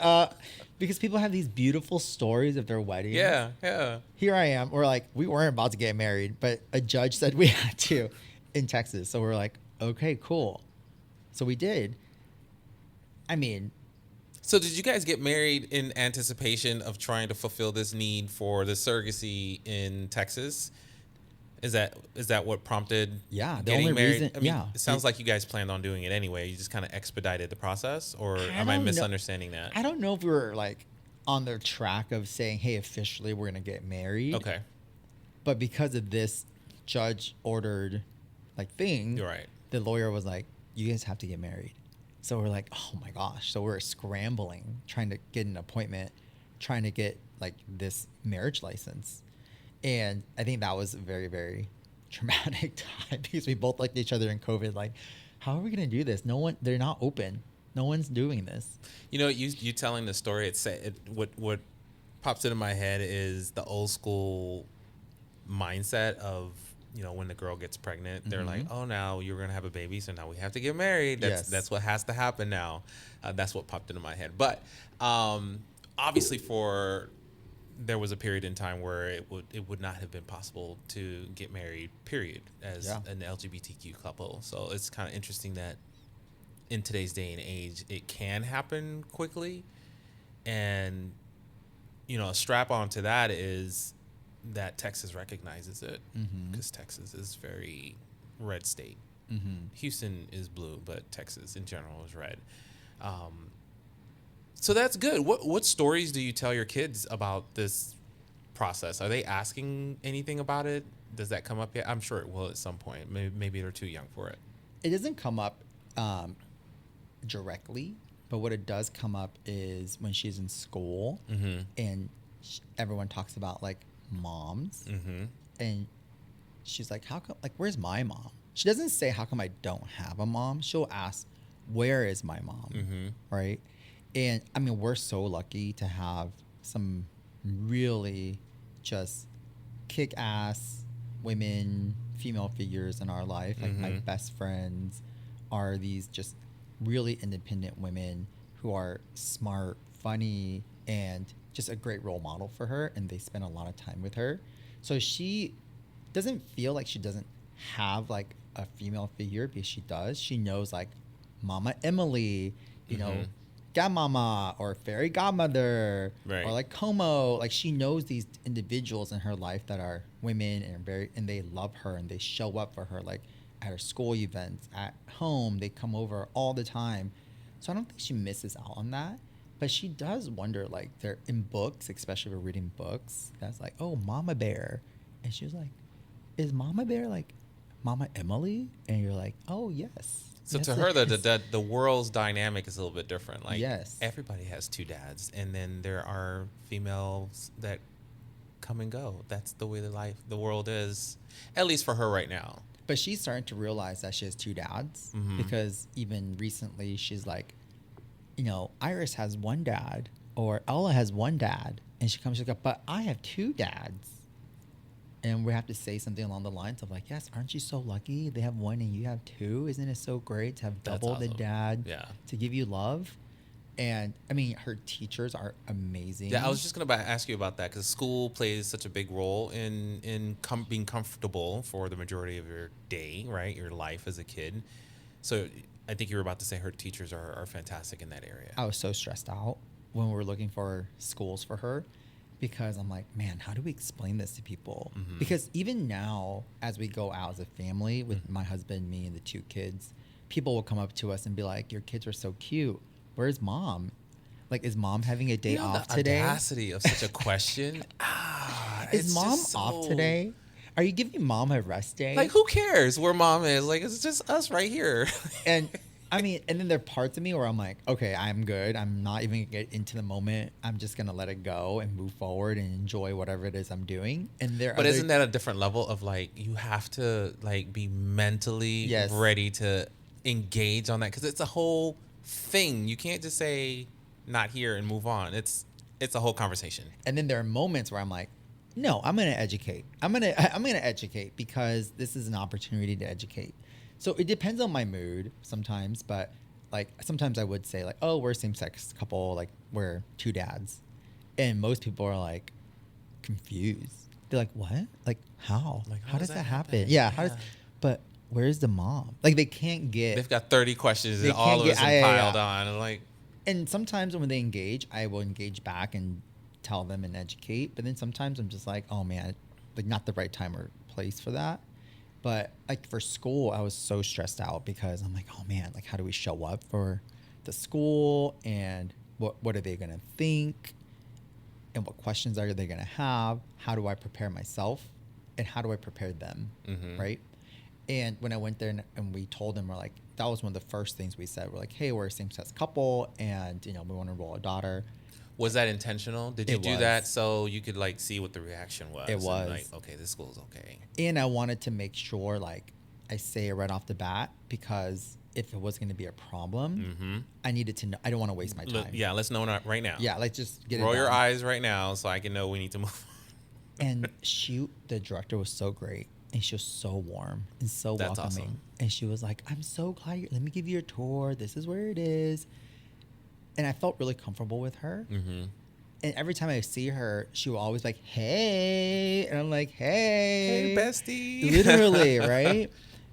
because people have these beautiful stories of their weddings. Yeah. Here I am. We're like, we weren't about to get married, but a judge said we had to in Texas. So we're like, okay, cool. So we did. I mean. So did you guys get married in anticipation of trying to fulfill this need for the surrogacy in Texas? Is that what prompted getting married? I mean, it sounds like you guys planned on doing it anyway. You just kind of expedited the process, or am I misunderstanding that? I don't know if we were like on the track of saying, hey, officially we're going to get married. Okay. But because of this judge ordered like thing, you're right. The lawyer was like, you guys have to get married. So we're like, oh my gosh. So we're scrambling, trying to get an appointment, trying to get like this marriage license. And I think that was a very, very traumatic time because we both looked at each other in COVID like, how are we going to do this? They're not open. No one's doing this. You know, you telling the story, what pops into my head is the old school mindset of, you know, when the girl gets pregnant, they're like, oh, now you're going to have a baby, so now we have to get married. That's what has to happen now. That's what popped into my head. But obviously for there was a period in time where it would not have been possible to get married, period, as an LGBTQ couple. So it's kind of interesting that in today's day and age, it can happen quickly. And, you know, a strap on to that is that Texas recognizes it, because Texas is very red state. Houston is blue, but Texas in general is red. So that's good. What stories do you tell your kids about this process? Are they asking anything about it? Does that come up yet? I'm sure it will at some point. Maybe they're too young for it. It doesn't come up directly, but what it does come up is when she's in school and everyone talks about like moms, and she's like, how come, like, where's my mom? She doesn't say, how come I don't have a mom? She'll ask, where is my mom? Right? And I mean, we're so lucky to have some really just kick-ass women, female figures in our life. Like my best friends are these just really independent women who are smart, funny, and just a great role model for her. And they spend a lot of time with her. So she doesn't feel like she doesn't have like a female figure, because she does. She knows like Mama Emily, you know, Godmama or Fairy Godmother, or like Como. Like she knows these individuals in her life that are women and they love her and they show up for her, like at her school events, at home. They come over all the time. So I don't think she misses out on that. But she does wonder, like, they're in books, especially if we're reading books, that's like, oh, Mama Bear. And she was like, is Mama Bear like Mama Emily? And you're like, oh, yes. So yes, to her, the world's dynamic is a little bit different. Like, yes, everybody has two dads, and then there are females that come and go. That's the way the world is, at least for her right now. But she's starting to realize that she has two dads, because even recently she's like, you know, Iris has one dad, or Ella has one dad, and she's like, but I have two dads. And we have to say something along the lines of like, yes, aren't you so lucky? They have one and you have two. Isn't it so great to have double the dad to give you love? And I mean, her teachers are amazing. Yeah, I was just going to ask you about that, because school plays such a big role in being comfortable for the majority of your day, right? Your life as a kid. So I think you were about to say her teachers are fantastic in that area. I was so stressed out when we were looking for schools for her, because I'm like, man, how do we explain this to people? Because even now, as we go out as a family with my husband, me, and the two kids, people will come up to us and be like, your kids are so cute. Where's mom? Like, is mom having a day off today? The audacity of such a question. Is mom off today? Are you giving mom a rest day? Like, who cares where mom is? Like, it's just us right here. And I mean, and then there are parts of me where I'm like, okay, I'm good. I'm not even gonna get into the moment. I'm just gonna let it go and move forward and enjoy whatever it is I'm doing. And but isn't that a different level of like, you have to like be mentally ready to engage on that, because it's a whole thing. You can't just say not here and move on. It's a whole conversation. And then there are moments where I'm like, no, I'm gonna educate. I'm gonna educate, because this is an opportunity to educate. So it depends on my mood sometimes, but like sometimes I would say like, oh, we're a same-sex couple, like we're two dads. And most people are like confused. They're like, what? Like how? Like how does that happen? Yeah. But where's the mom? Like they can't get. They've got 30 questions and all of us piled on. And like. And sometimes when they engage, I will engage back and tell them and educate. But then sometimes I'm just like, oh man, like not the right time or place for that. But like for school, I was so stressed out, because I'm like, oh man, like how do we show up for the school, and what are they gonna think, and what questions are they gonna have? How do I prepare myself, and how do I prepare them, right? And when I went there and we told them, we're like, that was one of the first things we said. We're like, hey, we're a same-sex couple, and you know we want to enroll a daughter. Was that intentional? Did you do that so you could like see what the reaction was? It was. And, like, okay, this school's okay. And I wanted to make sure like I say it right off the bat, because if it was going to be a problem, I needed to know. I don't want to waste my time. Yeah, let's know right now. Yeah, let's just get it. Roll your eyes right now so I can know we need to move on. And the director was so great, and she was so warm and so welcoming. Awesome. And she was like, I'm so glad let me give you a tour. This is where it is. And I felt really comfortable with her. And every time I see her, she will always like, hey. And I'm like, hey. Hey, bestie. Literally, right?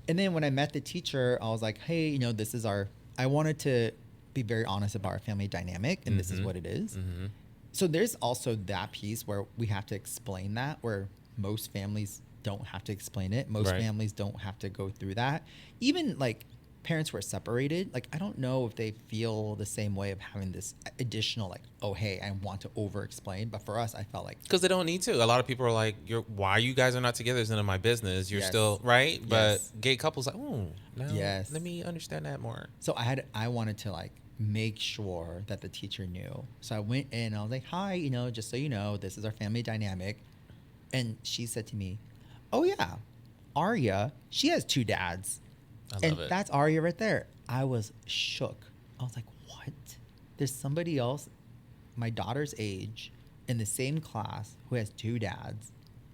And then when I met the teacher, I was like, hey, you know, this is I wanted to be very honest about our family dynamic, and this is what it is. So there's also that piece where we have to explain that, where most families don't have to explain it. Most families don't have to go through that. Even like parents who are separated, like I don't know if they feel the same way of having this additional like, oh hey, I want to over explain. But for us, I felt like because they don't need to. A lot of people are like, why you guys are not together is none of my business. You're still right. But gay couples like, oh no, let me understand that more. So I wanted to like make sure that the teacher knew. So I went in and I was like, hi, you know, just so you know, this is our family dynamic. And she said to me, oh yeah, Arya, she has 2 dads. I love it. That's Arya right there. I was shook. I was like, what? There's somebody else my daughter's age in the same class who has 2 dads.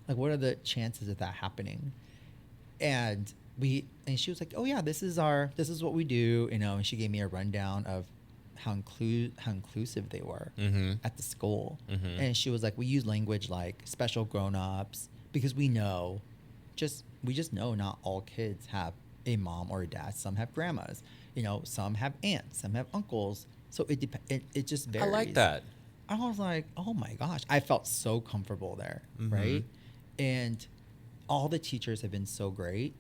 Like, what are the chances of that happening? And she was like, oh yeah, this is what we do, you know. And she gave me a rundown of how inclusive they were at the school. And she was like, we use language like special grown-ups because we just know not all kids have a mom or a dad. Some have grandmas, you know, some have aunts, some have uncles. So it just varies. I like that. I was like, oh my gosh, I felt so comfortable there, right? And all the teachers have been so great.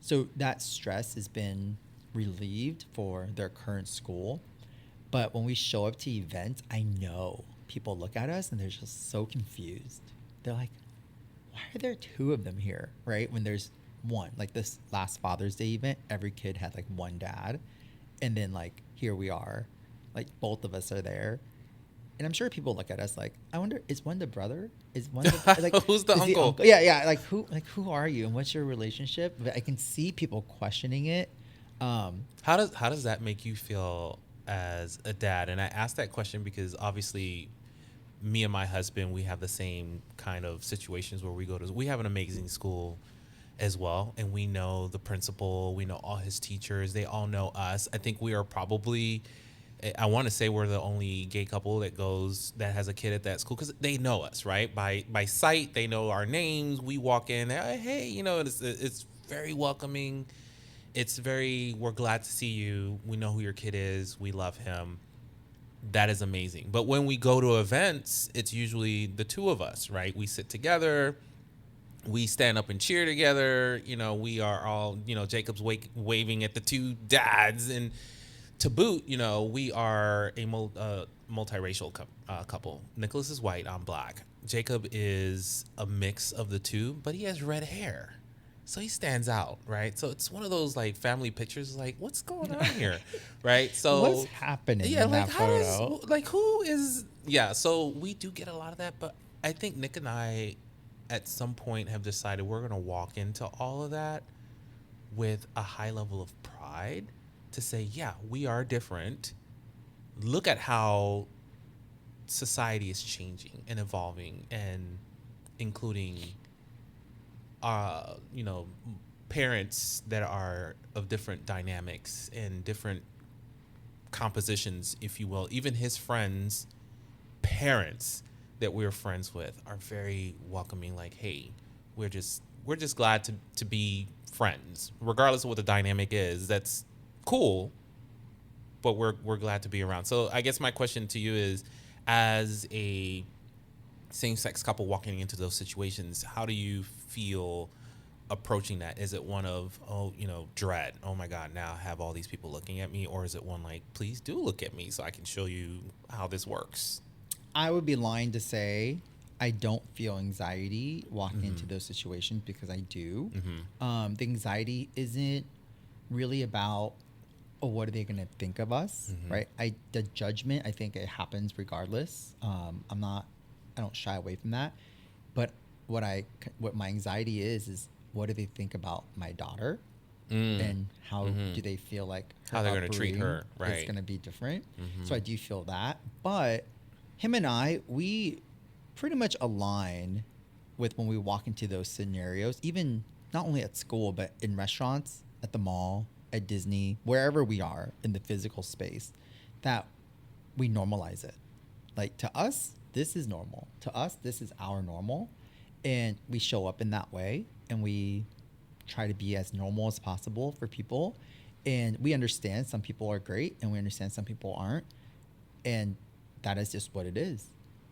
So that stress has been relieved for their current school. But when we show up to events, I know people look at us and they're just so confused. They're like, why are there 2 of them here, right? When there's one. Like this last Father's Day event, every kid had like 1 dad. And then like here we are, like both of us are there. And I'm sure people look at us like, I wonder, is one the brother? Is one the, like who's the uncle? Yeah. Like who are you and what's your relationship? But I can see people questioning it. How does that make you feel as a dad? And I asked that question because obviously me and my husband, we have the same kind of situations where we have an amazing school as well, and we know the principal, we know all his teachers, they all know us. I think we are probably, I want to say we're the only gay couple that has a kid at that school because they know us, right? By sight, they know our names. We walk in, hey, you know, it's very welcoming. It's we're glad to see you. We know who your kid is. We love him. That is amazing. But when we go to events, it's usually the 2 of us, right? We sit together. We stand up and cheer together. You know, we are all, you know, Jacob's waving at the 2 dads. And to boot, you know, we are a multiracial couple. Nicholas is white. I'm black. Jacob is a mix of the 2, but he has red hair. So he stands out, right? So it's one of those like family pictures, like what's going on here, right? So what's happening in that photo? Who is? Yeah. So we do get a lot of that, but I think Nick and I, at some point, have decided we're going to walk into all of that with a high level of pride to say, yeah, we are different. Look at how society is changing and evolving, and including you know, parents that are of different dynamics and different compositions, if you will. Even his friends' parents that we're friends with are very welcoming. Like, hey, we're just glad to be friends, regardless of what the dynamic is. That's cool, but we're glad to be around. So I guess my question to you is, as a same-sex couple walking into those situations, how do you feel approaching that? Is it one of, oh, you know, dread, oh my God, now I have all these people looking at me? Or is it one like, please do look at me so I can show you how this works? I would be lying to say I don't feel anxiety walking into those situations, because I do. The anxiety isn't really about, oh, what are they going to think of us, right? The judgment, I think it happens regardless. I don't shy away from that. But what my anxiety is what do they think about my daughter, and how do they feel like how they're going to treat her, right? It's going to be different. So I do feel that. But him and I, we pretty much align with when we walk into those scenarios, even not only at school, but in restaurants, at the mall, at Disney, wherever we are in the physical space, that we normalize it. Like, to us, this is normal. To us, this is our normal. And we show up in that way, and we try to be as normal as possible for people. And we understand some people are great, and we understand some people aren't. And that is just what it is.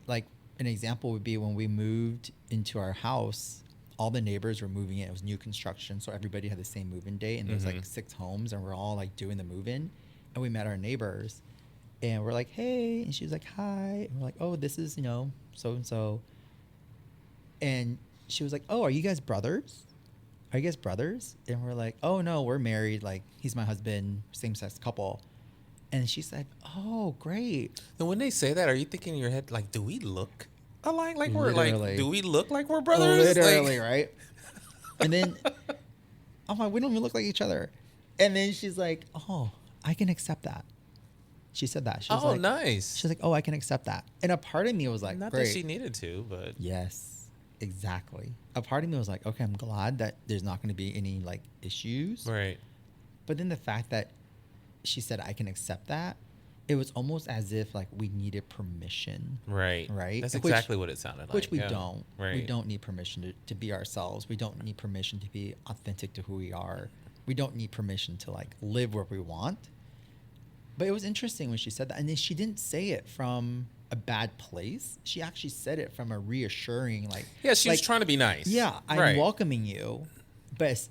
Like, an example would be when we moved into our house, all the neighbors were moving in. It was new construction, so everybody had the same move-in date, and there's like 6 homes, and we're all like doing the move-in. And we met our neighbors, and we're like, hey, and she was like, hi. And we're like, oh, this is, so-and-so. And she was like, oh, are you guys brothers? Are you guys brothers? And we're like, oh, no, we're married. Like, he's my husband, same-sex couple. And she said, oh, great. And when they say that, are you thinking in your head, like, do we look alike? Like, we're Literally. like, do we look like we're brothers? Literally, like, right? And then I'm like, we don't even look like each other. And then she's like, oh, I can accept that. She said that. She was oh, like, nice. She's like, oh, I can accept that. And a part of me was like, Not great. that she needed to, but. Yes, exactly. A part of me was like, okay, I'm glad that there's not going to be any like issues. Right. But then the fact that she said, I can accept that, it was almost as if like we needed permission. Right. Right. That's exactly what it sounded like. Which we don't. Right. We don't need permission to be ourselves. We don't need permission to be authentic to who we are. We don't need permission to like live where we want. But it was interesting when she said that. And then she didn't say it from a bad place. She actually said it from a reassuring, like... Yeah, she was like, trying to be nice. Yeah, I'm right. welcoming you. But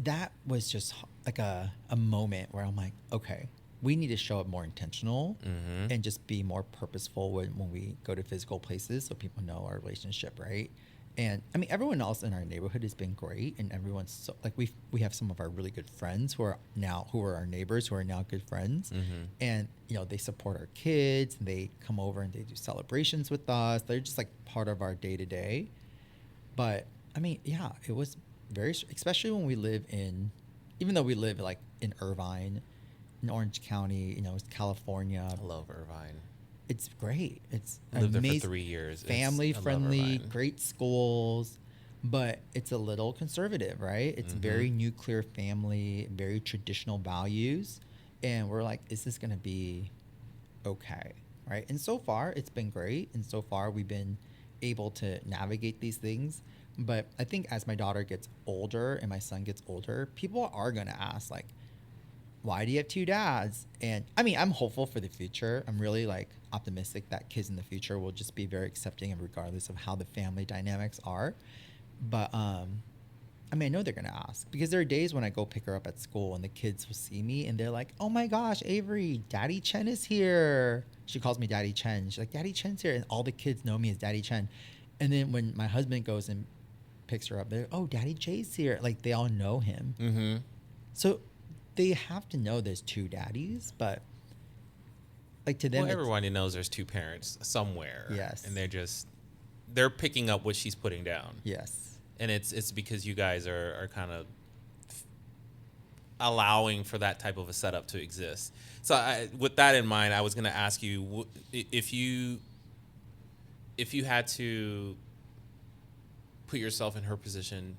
that was just like a moment where I'm like, okay, we need to show up more intentional and just be more purposeful when we go to physical places so people know our relationship, right? And I mean, everyone else in our neighborhood has been great, and everyone's so, like we have some of our really good friends who are our neighbors who are now good friends, and they support our kids, and they come over and they do celebrations with us. They're just like part of our day to day. But I mean, yeah, it was very, especially when we live in, even though we live like in Irvine, in Orange County, it's California. I love Irvine. It's great. It's lived amazing. there for 3 years. Family friendly, Irvine. great schools, but it's a little conservative, right? It's very nuclear family, very traditional values, and we're like, is this going to be okay, right? And so far, it's been great, and so far we've been able to navigate these things. But I think as my daughter gets older and my son gets older, people are going to ask, like, why do you have 2 dads? And I mean, I'm hopeful for the future. I'm really like optimistic that kids in the future will just be very accepting of regardless of how the family dynamics are. But I mean, I know they're going to ask, because there are days when I go pick her up at school and the kids will see me and they're like, oh my gosh, Avery, Daddy Chen is here. She calls me Daddy Chen. She's like, Daddy Chen's here. And all the kids know me as Daddy Chen. And then when my husband goes and picks her up, they're like, oh, Daddy Jay's here. Like, they all know him. So they have to know there's 2 daddies, but like to them, well, everyone knows there's 2 parents somewhere. Yes. And they're picking up what she's putting down. Yes. And it's because you guys are kind of allowing for that type of a setup to exist. So with that in mind, I was going to ask you, if you had to put yourself in her position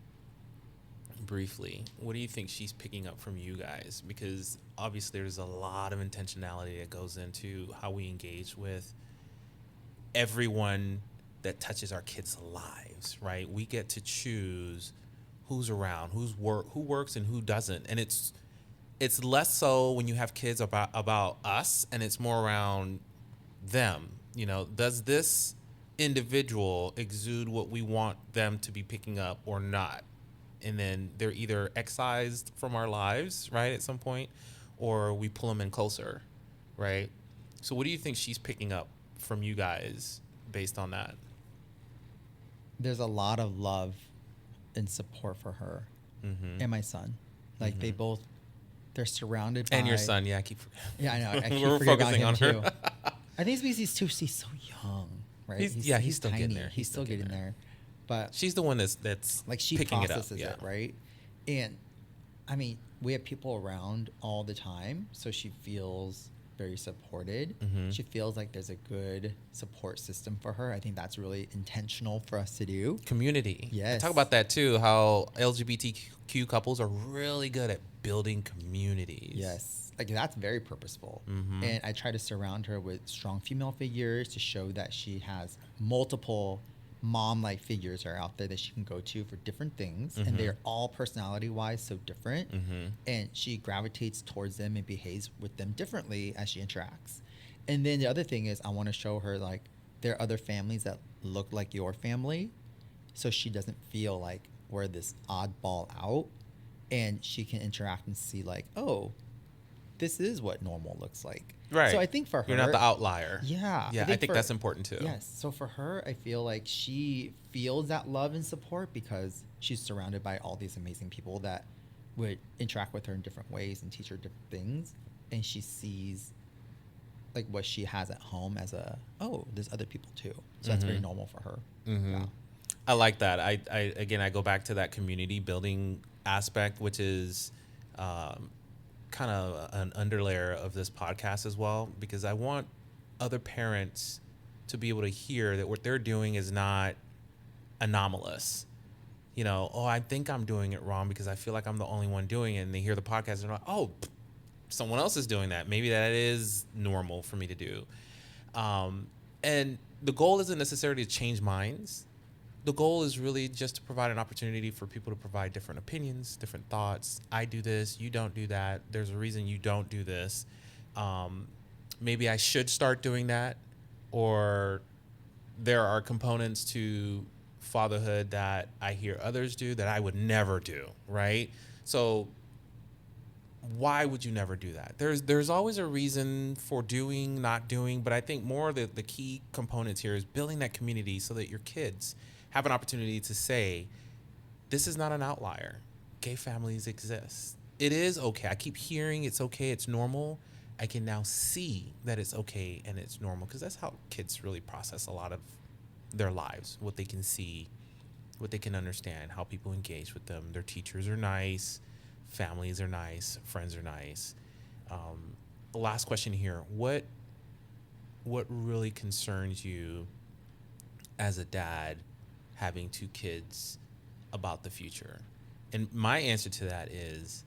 briefly, what do you think she's picking up from you guys? Because obviously there's a lot of intentionality that goes into how we engage with everyone that touches our kids' lives, right? We get to choose who's around, who works and who doesn't. And it's less so when you have kids about us, and it's more around them. Does this individual exude what we want them to be picking up or not? And then they're either excised from our lives, right, at some point, or we pull them in closer, right? So what do you think she's picking up from you guys based on that? There's a lot of love and support for her and my son. Like, they're surrounded by... And your son, yeah, I keep I know. I keep we're forgetting focusing about on him her. too. I think it's because he's so young, right? He's still tiny. getting there. He's still getting there. But she's the one that's like, she picking processes it up, it, right? And I mean, we have people around all the time, so she feels very supported. Mm-hmm. She feels like there's a good support system for her. I think that's really intentional for us to do. Community. I Yes. talk about that too, how LGBTQ couples are really good at building communities. Yes, like that's very purposeful. Mm-hmm. And I try to surround her with strong female figures to show that she has multiple mom-like figures are out there that she can go to for different things, and they're all personality-wise so different. And she gravitates towards them and behaves with them differently as she interacts. And then the other thing is I want to show her like there are other families that look like your family, so she doesn't feel like we're this oddball out, and she can interact and see like, oh, this is what normal looks like. Right. So I think for her, you're not the outlier. Yeah. Yeah, I think for- that's important too. Yes. So for her, I feel like she feels that love and support because she's surrounded by all these amazing people that would interact with her in different ways and teach her different things. And she sees like what she has at home as a, oh, there's other people too. So that's very normal for her. Yeah. I like that. I again, I go back to that community building aspect, which is kind of an underlayer of this podcast as well, because I want other parents to be able to hear that what they're doing is not anomalous. You know, oh, I think I'm doing it wrong because I feel like I'm the only one doing it. And they hear the podcast and they're like, oh, someone else is doing that. Maybe that is normal for me to do. And the goal isn't necessarily to change minds. The goal is really just to provide an opportunity for people to provide different opinions, different thoughts. I do this, you don't do that. There's a reason you don't do this. Maybe I should start doing that. Or there are components to fatherhood that I hear others do that I would never do, right? So why would you never do that? There's always a reason for doing, not doing, but I think more the key components here is building that community so that your kids have an opportunity to say, this is not an outlier. Gay families exist. It is okay. I keep hearing it's okay, it's normal. I can now see that it's okay and it's normal, because that's how kids really process a lot of their lives, what they can see, what they can understand, how people engage with them. Their teachers are nice, families are nice, friends are nice. The last question here, what really concerns you as a dad having two kids about the future? And my answer to that is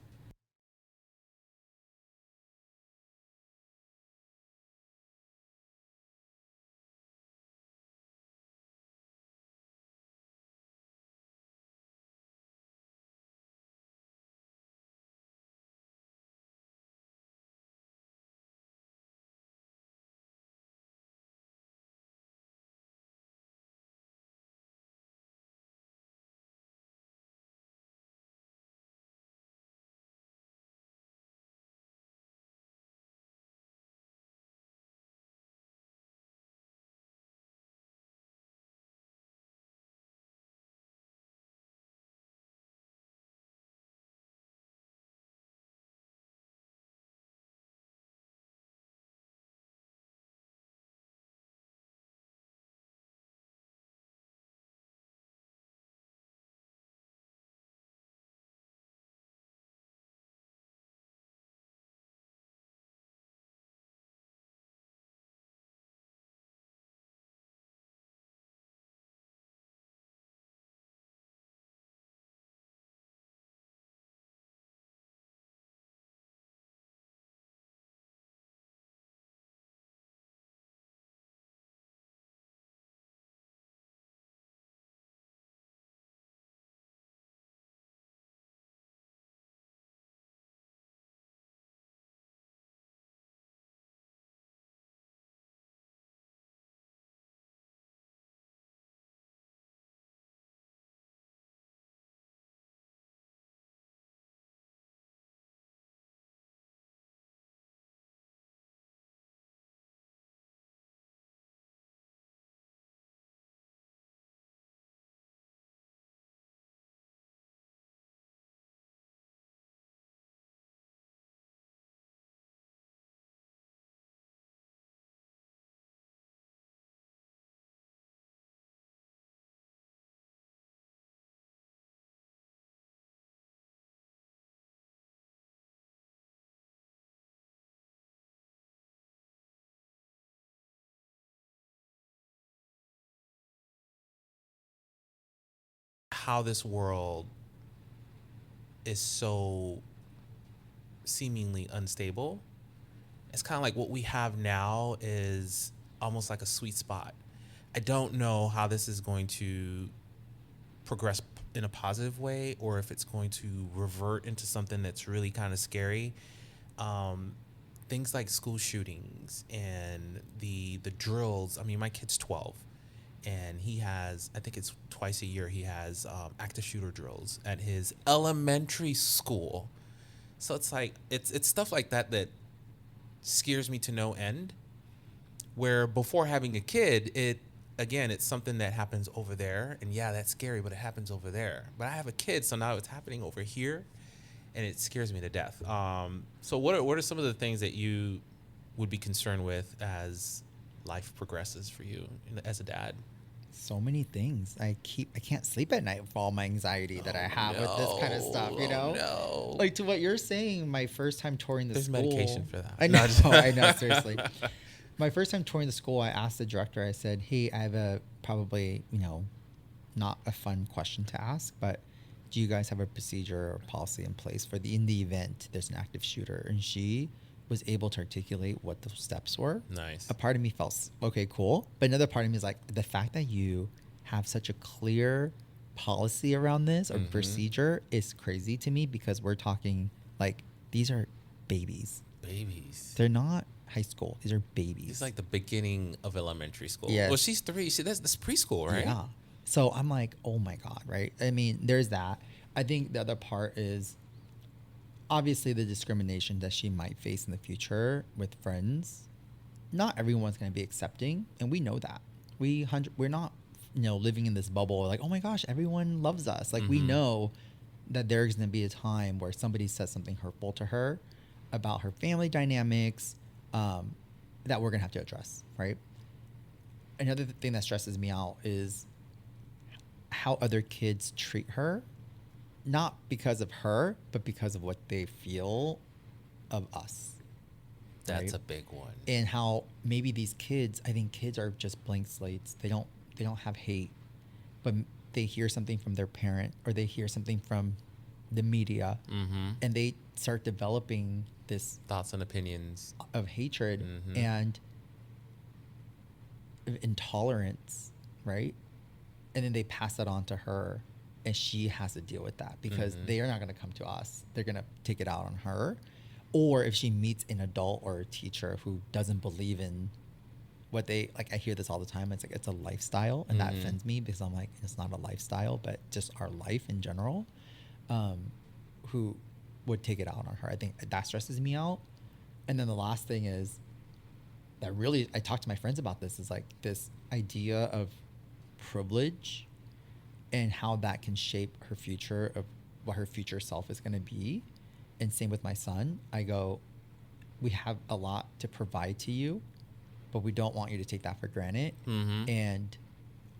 how this world is so seemingly unstable. It's kind of like what we have now is almost like a sweet spot. I don't know how this is going to progress in a positive way, or if it's going to revert into something that's really kind of scary. Things like school shootings and the drills. I mean, my kid's 12, and he has, I think it's twice a year, he has active shooter drills at his elementary school. So it's like it's stuff like that that scares me to no end. Where before having a kid, it's something that happens over there, and yeah, that's scary, but it happens over there. But I have a kid, so now it's happening over here, and it scares me to death. So what are some of the things that you would be concerned with as life progresses for you as a dad? So many things. I can't sleep at night for all my anxiety that I have with this kind of stuff, you know? No. Like, to what you're saying, my first time touring the There's school. medication for that. I know, I know, seriously. My first time touring the school, I asked the director, I said, hey, I have a probably, not a fun question to ask, but do you guys have a procedure or policy in place for in the event there's an active shooter? And she was able to articulate what the steps were. Nice. A part of me felt, okay, cool. But another part of me is like, the fact that you have such a clear policy around this or procedure is crazy to me, because we're talking like, these are babies. Babies. They're not high school. These are babies. It's like the beginning of elementary school. Yes. Well, she's 3. That's preschool, right? Yeah. So I'm like, oh my God, right? I mean, there's that. I think the other part is obviously the discrimination that she might face in the future with friends. Not everyone's going to be accepting, and we know that. We're not, living in this bubble like, oh my gosh, everyone loves us. Like, we know that there's going to be a time where somebody says something hurtful to her about her family dynamics, that we're going to have to address, right? Another thing that stresses me out is how other kids treat her, not because of her, but because of what they feel of us. That's right? a big one. And how maybe these kids, I think kids are just blank slates. They don't have hate, but they hear something from their parent, or they hear something from the media, and they start developing this thoughts and opinions of hatred and intolerance, right? And then they pass that on to her, and she has to deal with that, because they are not going to come to us. They're going to take it out on her. Or if she meets an adult or a teacher who doesn't believe in what they, like, I hear this all the time. It's like, it's a lifestyle, and that offends me, because I'm like, it's not a lifestyle, but just our life in general, who would take it out on her. I think that stresses me out. And then the last thing is that really, I talk to my friends about this, is like this idea of privilege and how that can shape her future, of what her future self is going to be. And same with my son. I go, we have a lot to provide to you, but we don't want you to take that for granted and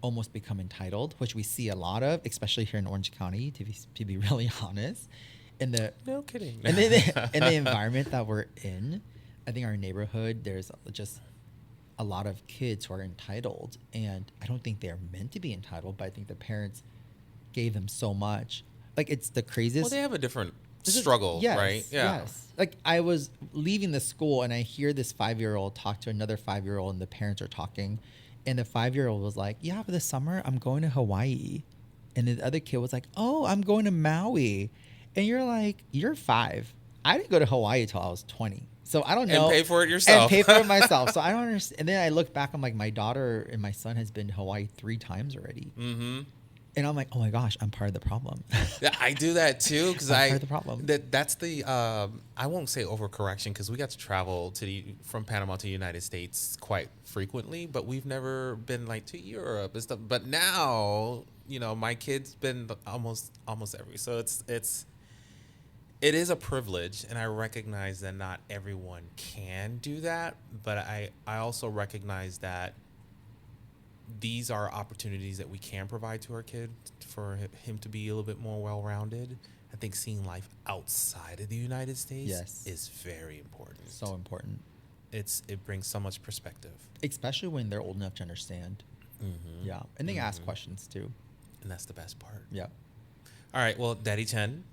almost become entitled, which we see a lot of, especially here in Orange County, to be really honest. No kidding. And then in the environment that we're in, I think our neighborhood, there's just a lot of kids who are entitled, and I don't think they're meant to be entitled, but I think the parents gave them so much. Like, it's the craziest. Well, they have a different struggle, yes, right? Yeah. Yes. Like, I was leaving the school, and I hear this 5-year-old talk to another 5-year-old, and the parents are talking, and the 5-year-old was like, yeah, for the summer, I'm going to Hawaii. And the other kid was like, oh, I'm going to Maui. And you're like, you're 5. I didn't go to Hawaii till I was 20. So I don't know. And pay for it yourself. And pay for it myself. So I don't understand. And then I look back, I'm like, my daughter and my son has been to Hawaii 3 times already. And I'm like, oh my gosh, I'm part of the problem. Yeah, I do that too, because part of the problem. That's the I won't say overcorrection, because we got to travel from Panama to the United States quite frequently, but we've never been like to Europe and stuff. But now, my kid's been almost every. So it is a privilege, and I recognize that not everyone can do that, but I also recognize that these are opportunities that we can provide to our kid for him to be a little bit more well-rounded. I think seeing life outside of the United States is very important. So important. It brings so much perspective. Especially when they're old enough to understand. Yeah. And they ask questions too. And that's the best part. Yep. All right. Well, Daddy Chen,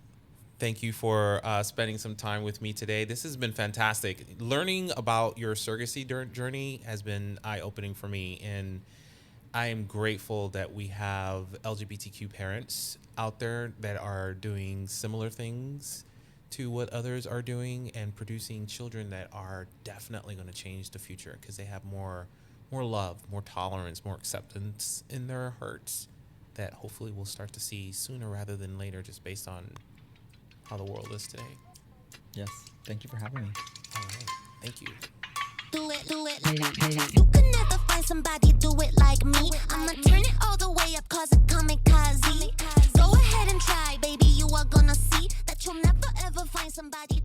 thank you for spending some time with me today. This has been fantastic. Learning about your surrogacy journey has been eye-opening for me. And I am grateful that we have LGBTQ parents out there that are doing similar things to what others are doing and producing children that are definitely going to change the future because they have more love, more tolerance, more acceptance in their hearts that hopefully we'll start to see sooner rather than later, just based on how the world is today. Yes. Thank you for having me. All right. Thank you. Do it. You can never find somebody do it like me. I'ma turn it all the way up, cause it kamikaze. Go ahead and try, baby, you are gonna see that you'll never ever find somebody